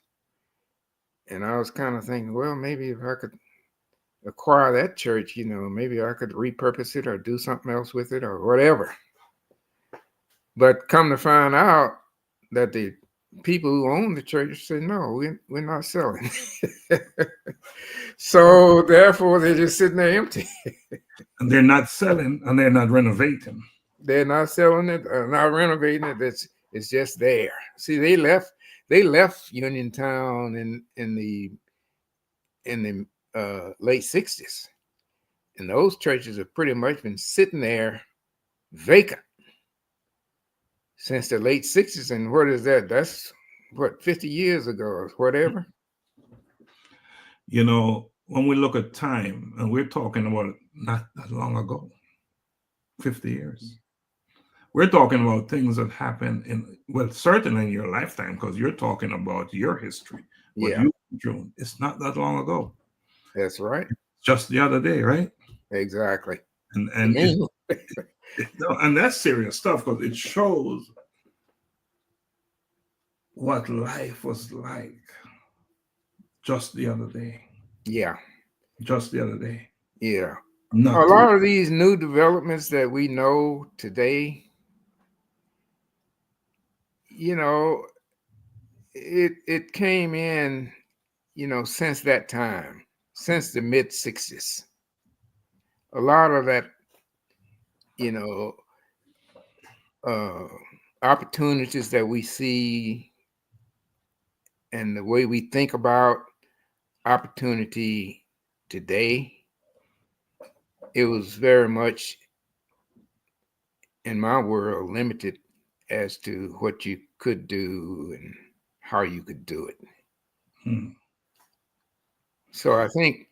And I was kind of thinking, well, maybe if I could acquire that church, maybe I could repurpose it or do something else with it or whatever. But come to find out that the people who own the church said, no, we're not selling. So therefore, they're just sitting there empty. And they're not selling and they're not renovating. They're not selling it, not renovating it. It's just there. See, they left Uniontown in the late 60s. And those churches have pretty much been sitting there vacant since the late 60s. And what is that? That's what, 50 years ago or whatever? When we look at time, and we're talking about not that long ago, 50 years. We're talking about things that happened certainly in your lifetime, because you're talking about your history. What Yeah, you went through. It's not that long ago. that's right. Just the other day, right? Exactly. And and that's serious stuff, because it shows what life was like just the other day. Yeah. Just the other day. Yeah. Not A lot of these new developments that we know today, it came in, since that time, since the mid 60s. A lot of that, you know, uh, opportunities that we see and the way we think about opportunity today, it was very much, in my world, limited as to what you could do and how you could do it. So I think,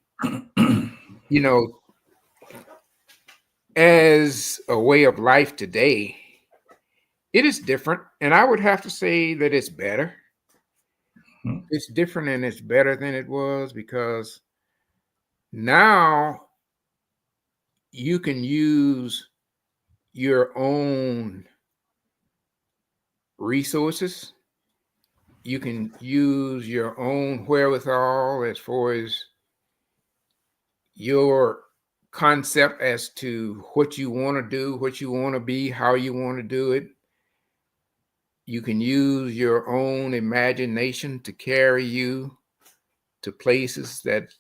as a way of life today, it is different. And I would have to say that it's better. It's different and it's better than it was, because now you can use your own resources. You can use your own wherewithal as far as your concept as to what you want to do, what you want to be, how you want to do it. You can use your own imagination to carry you to places that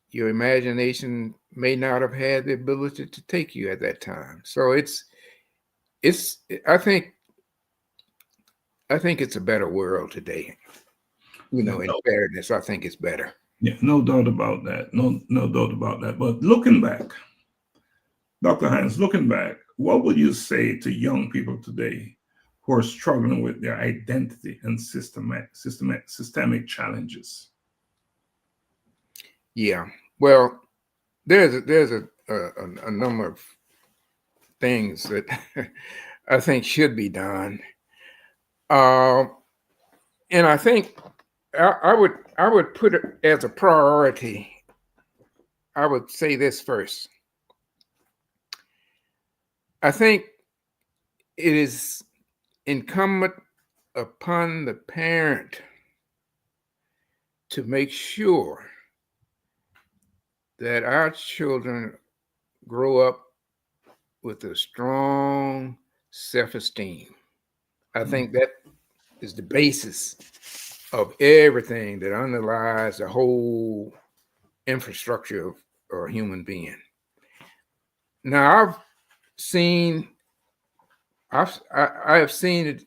your imagination may not have had the ability to take you at that time. So I think it's a better world today. In fairness, I think it's better. Yeah, no doubt about that. No doubt about that. But looking back, Dr. Hines, looking back, what would you say to young people today who are struggling with their identity and systemic challenges? Yeah. Well, there's a number of things that I think should be done. And I think I would put it as a priority. I would say this first. I think it is incumbent upon the parent to make sure that our children grow up with a strong self-esteem. I think that is the basis of everything that underlies the whole infrastructure of a human being. Now, I have seen it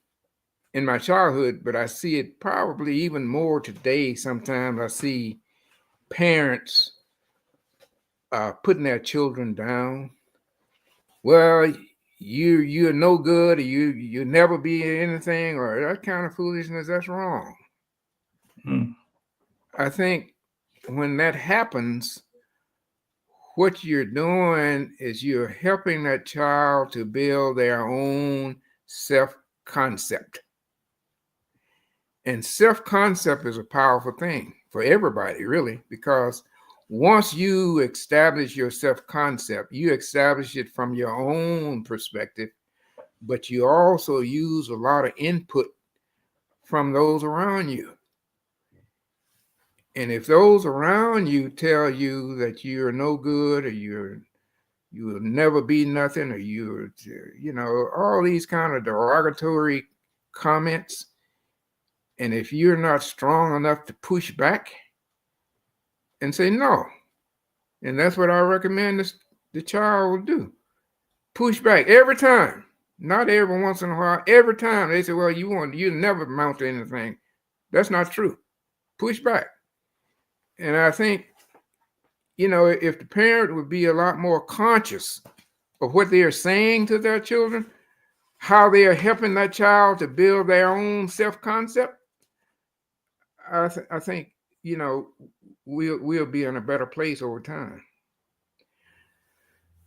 in my childhood, but I see it probably even more today. Sometimes I see parents putting their children down. Well, you're no good, or you'll never be anything, or that kind of foolishness. That's wrong. Mm. I think when that happens, what you're doing is you're helping that child to build their own self-concept. And self-concept is a powerful thing for everybody, really, because once you establish your self-concept, you establish it from your own perspective, but you also use a lot of input from those around you. And if those around you tell you that you're no good, or you will never be nothing, or all these kind of derogatory comments, and if you're not strong enough to push back and say no, and that's what I recommend the child will do. Push back every time, not every once in a while, every time. They say, well, you never amount to anything. That's not true. Push back. And I think, if the parent would be a lot more conscious of what they are saying to their children, how they are helping that child to build their own self-concept, I think, we'll be in a better place over time.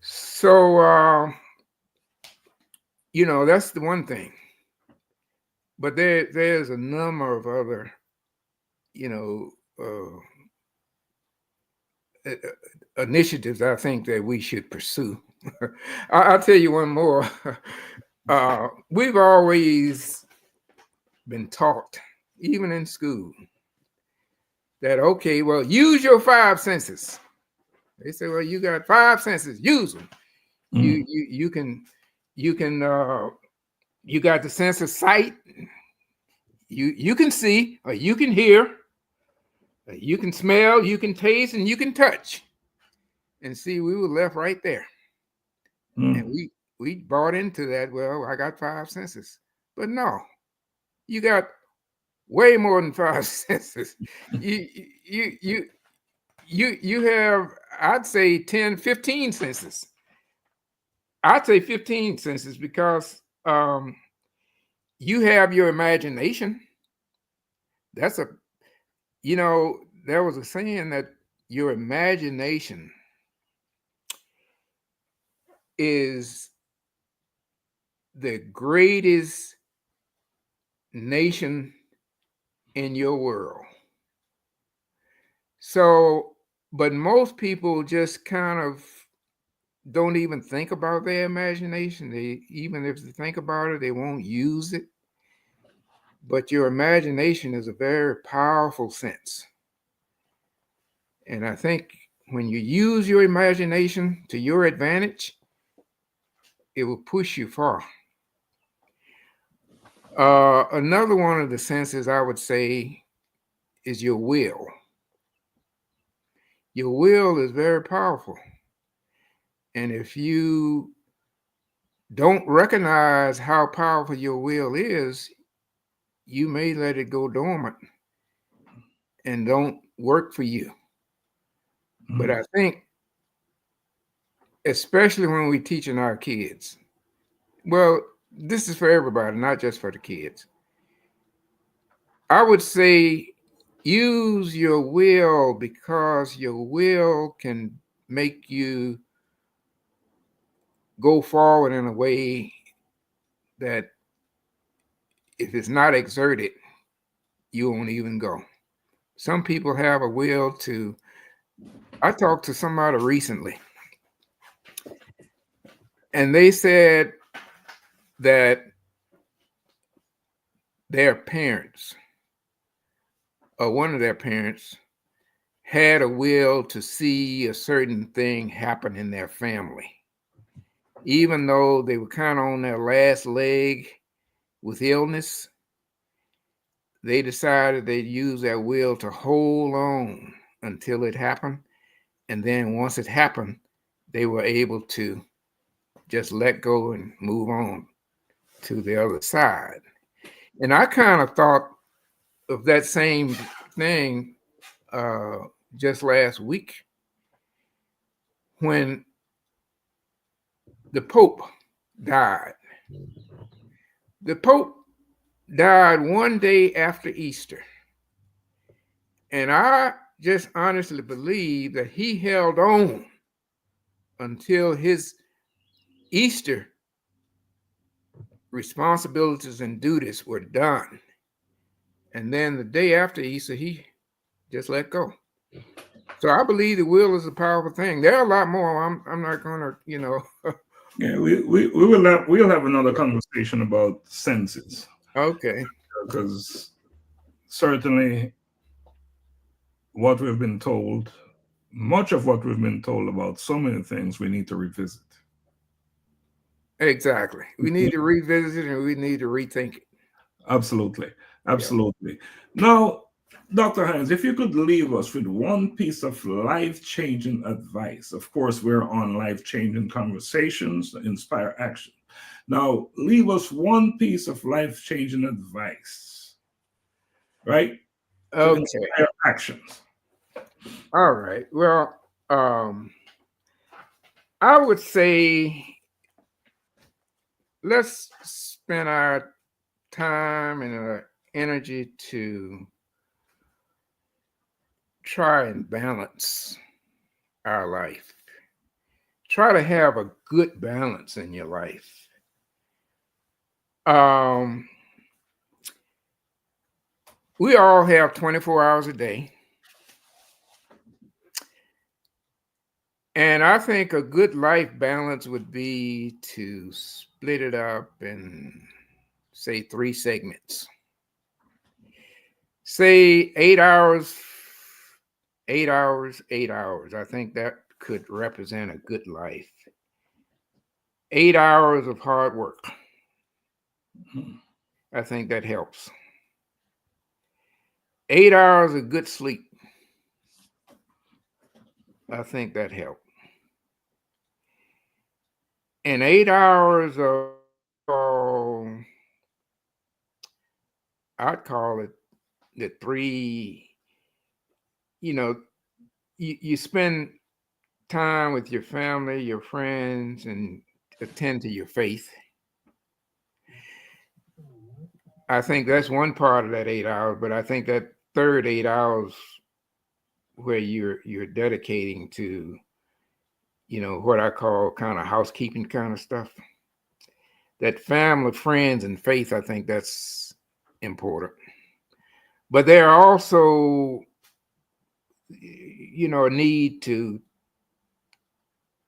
So, that's the one thing. But there's a number of other, initiatives I think that we should pursue. I'll tell you one more. We've always been taught, even in school, that, okay, well, use your 5 senses. They say, well, you got 5 senses, use them. You got the sense of sight. You can see, or you can hear, you can smell, you can taste, and you can touch. And see, we were left right there. And we bought into that. Well, I got 5 senses, but no, you got way more than 5 senses. You have, I'd say 10, 15 senses. I'd say 15 senses because you have your imagination. That's there was a saying that your imagination is the greatest nation in your world. So, but most people just kind of don't even think about their imagination. Even if they think about it, they won't use it. But your imagination is a very powerful sense. And I think when you use your imagination to your advantage, it will push you far. Another one of the senses I would say is your will. Your will is very powerful. And if you don't recognize how powerful your will is, you may let it go dormant and don't work for you. But I think, especially when we're teaching our kids, well, this is for everybody, not just for the kids. I would say use your will, because your will can make you go forward in a way that if it's not exerted, you won't even go. Some people have a will to. I talked to somebody recently, and they said that their parents, or one of their parents, had a will to see a certain thing happen in their family. even though they were kind of on their last leg with illness, they decided they'd use their will to hold on until it happened. And then once it happened, they were able to just let go and move on to the other side. And I kind of thought of that same thing just last week when the Pope died. The Pope died one day after Easter. And I just honestly believe that he held on until his Easter responsibilities and duties were done. And then the day after Easter, he just let go. So I believe the will is a powerful thing. There are a lot more. I'm not going to, Yeah, we'll have another conversation about senses. Okay. Because certainly what we've been told, much of what we've been told about so many things, we need to revisit. Exactly. We need to revisit it and we need to rethink it. Absolutely. Absolutely. Yeah. Now, Dr. Hines, if you could leave us with one piece of life-changing advice. Of course, we're on life-changing conversations that inspire action. Now, leave us one piece of life-changing advice, right? To inspire actions. All right. Well, I would say let's spend our time and our energy to try and balance our life. Try to have a good balance in your life. We all have 24 hours a day. And I think a good life balance would be to split it up in, say, 3 segments. Say 8 hours, 8 hours, 8 hours. I think that could represent a good life. 8 hours of hard work. I think that helps. 8 hours of good sleep. I think that helps. And 8 hours of, I'd call it the 3, you spend time with your family, your friends, and attend to your faith. I think that's one part of that 8 hours, but I think that third 8 hours where you're dedicating to, what I call kind of housekeeping kind of stuff. That family, friends, and faith, I think that's important. But there are also, a need to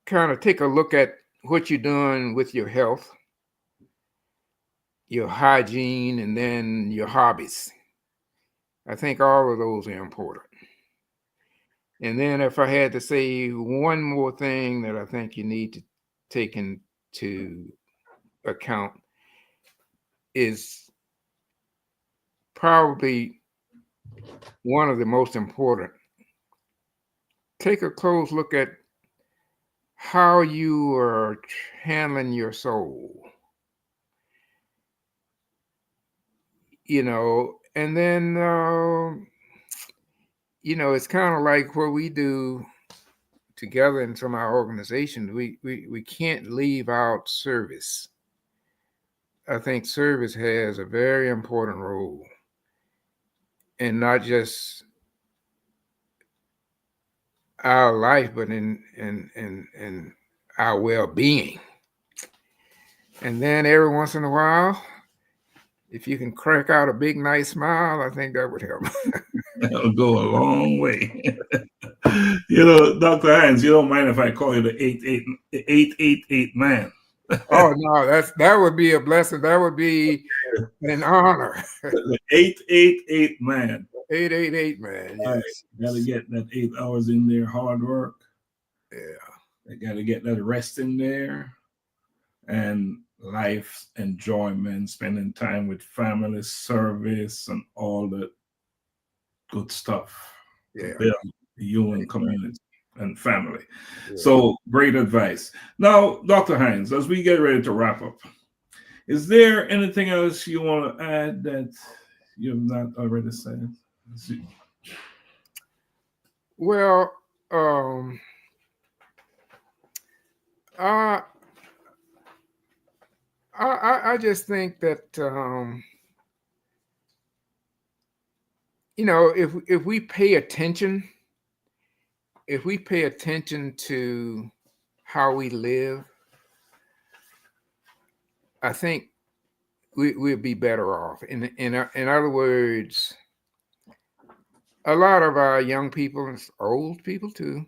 kind of take a look at what you're doing with your health, your hygiene, and then your hobbies. I think all of those are important. And then if I had to say one more thing that I think you need to take into account is probably one of the most important. Take a close look at how you are handling your soul. And then, it's kind of like what we do together in some of our organizations. We can't leave out service. I think service has a very important role in not just our life, but in our well-being. And then every once in a while, if you can crack out a big, nice smile, I think that would help. That'll go a long way. Dr. Hines, you don't mind if I call you the 888 man? Oh no, that would be a blessing. That would be an honor. The 888 man. 888 man. Yes. Right. Gotta get that 8 hours in there, hard work. Yeah. They gotta get that rest in there. and life's enjoyment, spending time with family, service, and all the good stuff to Yeah. build the human community and family. Yeah. So great advice. Now, Dr. Hines, as we get ready to wrap up, is there anything else you want to add that you have not already said? Well, I I just think that if we pay attention, to how we live, I think we'll be better off. In other words, a lot of our young people, old people too,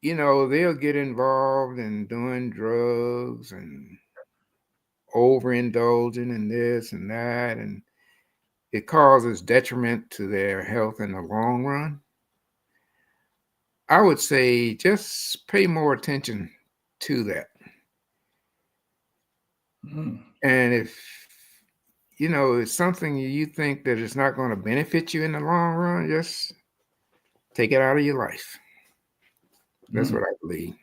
they'll get involved in doing drugs and overindulging in this and that, and it causes detriment to their health in the long run. I would say just pay more attention to that. And if it's something you think that it's not going to benefit you in the long run, just take it out of your life. That's what I believe.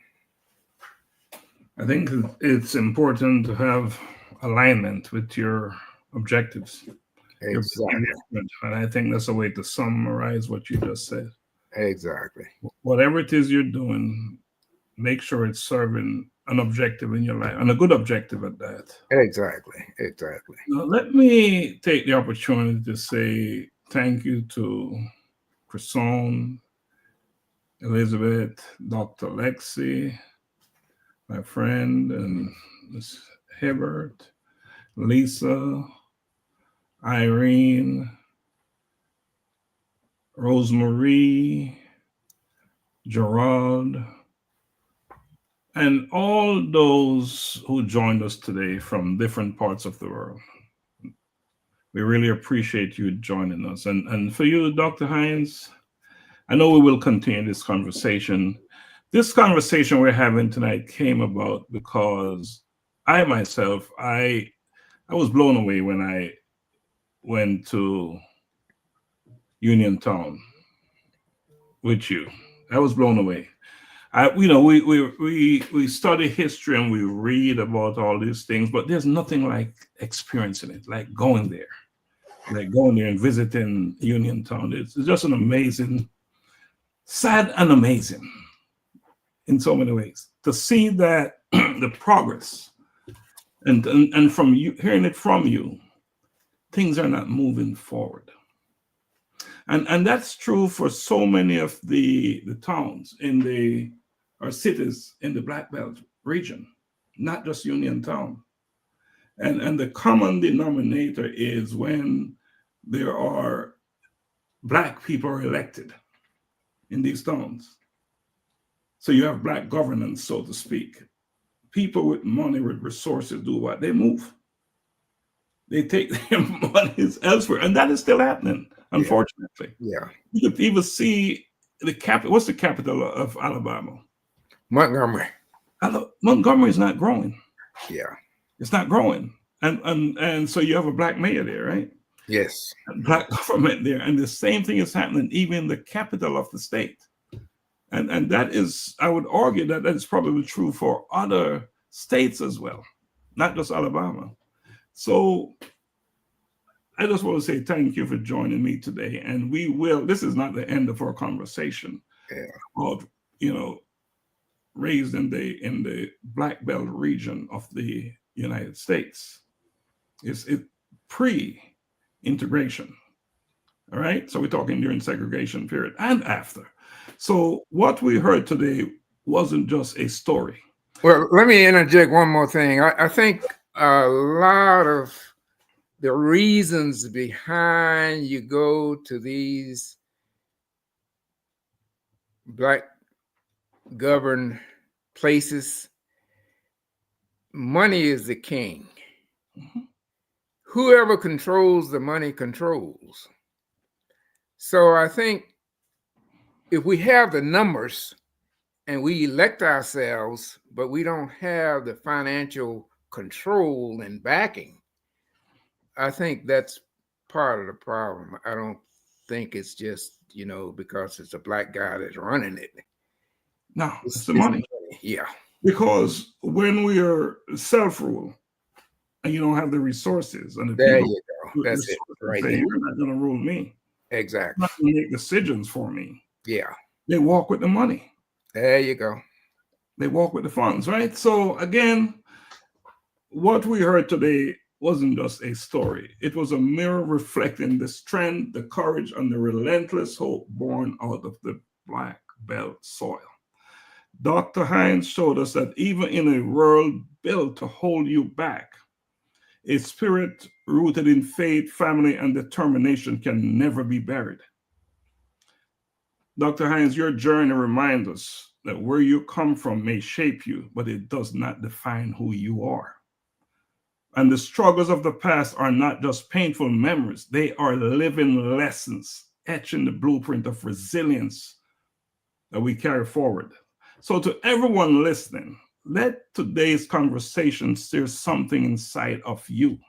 I think it's important to have alignment with your objectives. Exactly. And I think that's a way to summarize what you just said. Exactly. Whatever it is you're doing, make sure it's serving an objective in your life, and a good objective at that. Exactly. Now, let me take the opportunity to say thank you to Chrisone, Elizabeth, Dr. Lexi, my friend, and Ms. Hibbert, Lisa, Irene, Rosemarie, Gerard, and all those who joined us today from different parts of the world. We really appreciate you joining us. And for you, Dr. Hines, I know we will continue this conversation. This conversation we're having tonight came about because I myself, I was blown away when I went to Uniontown with you. I was blown away. We study history and we read about all these things, but there's nothing like experiencing it, like going there and visiting Uniontown. It's just an amazing, sad and amazing in so many ways to see that the progress and from you hearing it from you, things are not moving forward. And that's true for so many of the towns or cities in the Black Belt region, not just Uniontown. And the common denominator is when there are Black people elected in these towns. So you have Black governance, so to speak. People with money, with resources do what? They move. They take their monies elsewhere. And that is still happening, unfortunately. Yeah. You could even see the capital. What's the capital of Alabama? Montgomery. Montgomery is not growing. Yeah. It's not growing. And so you have a Black mayor there, right? Yes. And Black government there. And the same thing is happening even in the capital of the state. And that is, I would argue that is probably true for other states as well, not just Alabama. So I just want to say thank you for joining me today. And this is not the end of our conversation about, raised in the Black Belt region of the United States. It's pre-integration. All right. So we're talking during segregation period and after. So what we heard today wasn't just a story. Well, let me interject one more thing. I think a lot of the reasons behind you go to these Black governed places, money is the king. Mm-hmm. Whoever controls the money controls. So I think if we have the numbers and we elect ourselves, but we don't have the financial control and backing. I think that's part of the problem. I don't think it's just, because it's a black guy that's running it. No, it's the money. Yeah. Because when we are self-rule and you don't have the resources and the There people, you go. That's it right say, there. you're not going to rule me. Exactly. You're not going to make decisions for me. Yeah. They walk with the money. There you go. They walk with the funds, right? So again, what we heard today wasn't just a story. It was a mirror reflecting the strength, the courage, and the relentless hope born out of the black belt soil. Dr. Hines showed us that even in a world built to hold you back, a spirit rooted in faith, family, and determination can never be buried. Dr. Hines, your journey reminds us that where you come from may shape you, but it does not define who you are. And the struggles of the past are not just painful memories, they are living lessons, etching the blueprint of resilience that we carry forward. So to everyone listening, let today's conversation stir something inside of you.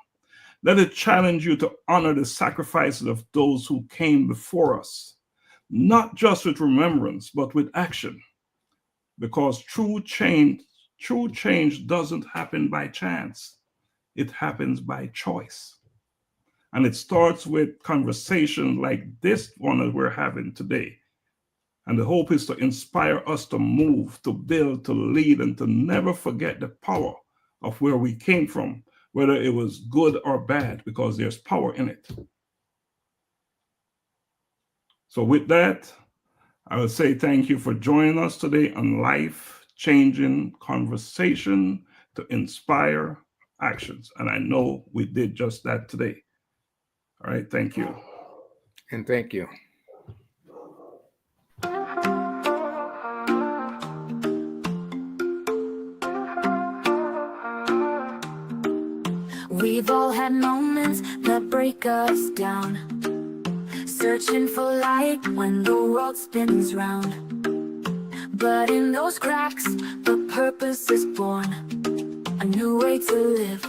Let it challenge you to honor the sacrifices of those who came before us, not just with remembrance, but with action. Because true change doesn't happen by chance. It happens by choice. And it starts with conversations like this one that we're having today. And the hope is to inspire us to move, to build, to lead, and to never forget the power of where we came from, whether it was good or bad, because there's power in it. So with that, I would say thank you for joining us today on Life-Changing Conversation to Inspire Actions. And I know we did just that today. All right, thank you. And thank you. We've all had moments that break us down, searching for light when the world spins round. But in those cracks, the purpose is born, a new way to live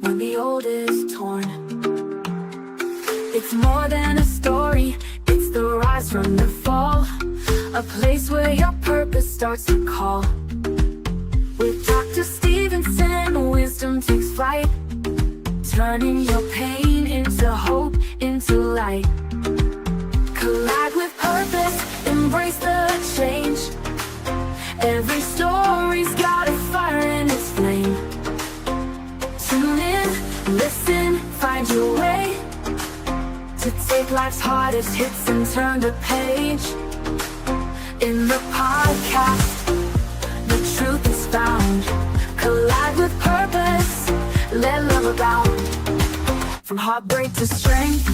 when the old is torn. It's more than a story, it's the rise from the fall, a place where your purpose starts to call. With Dr. Stephenson, wisdom takes flight, turning your pain into hope, into light. Collide with purpose, embrace the change. Every story's got a fire in its flame. Tune in, listen, find your way to take life's hardest hits and turn the page. In the podcast, the truth is found. Collide with purpose, let love abound. From heartbreak to strength,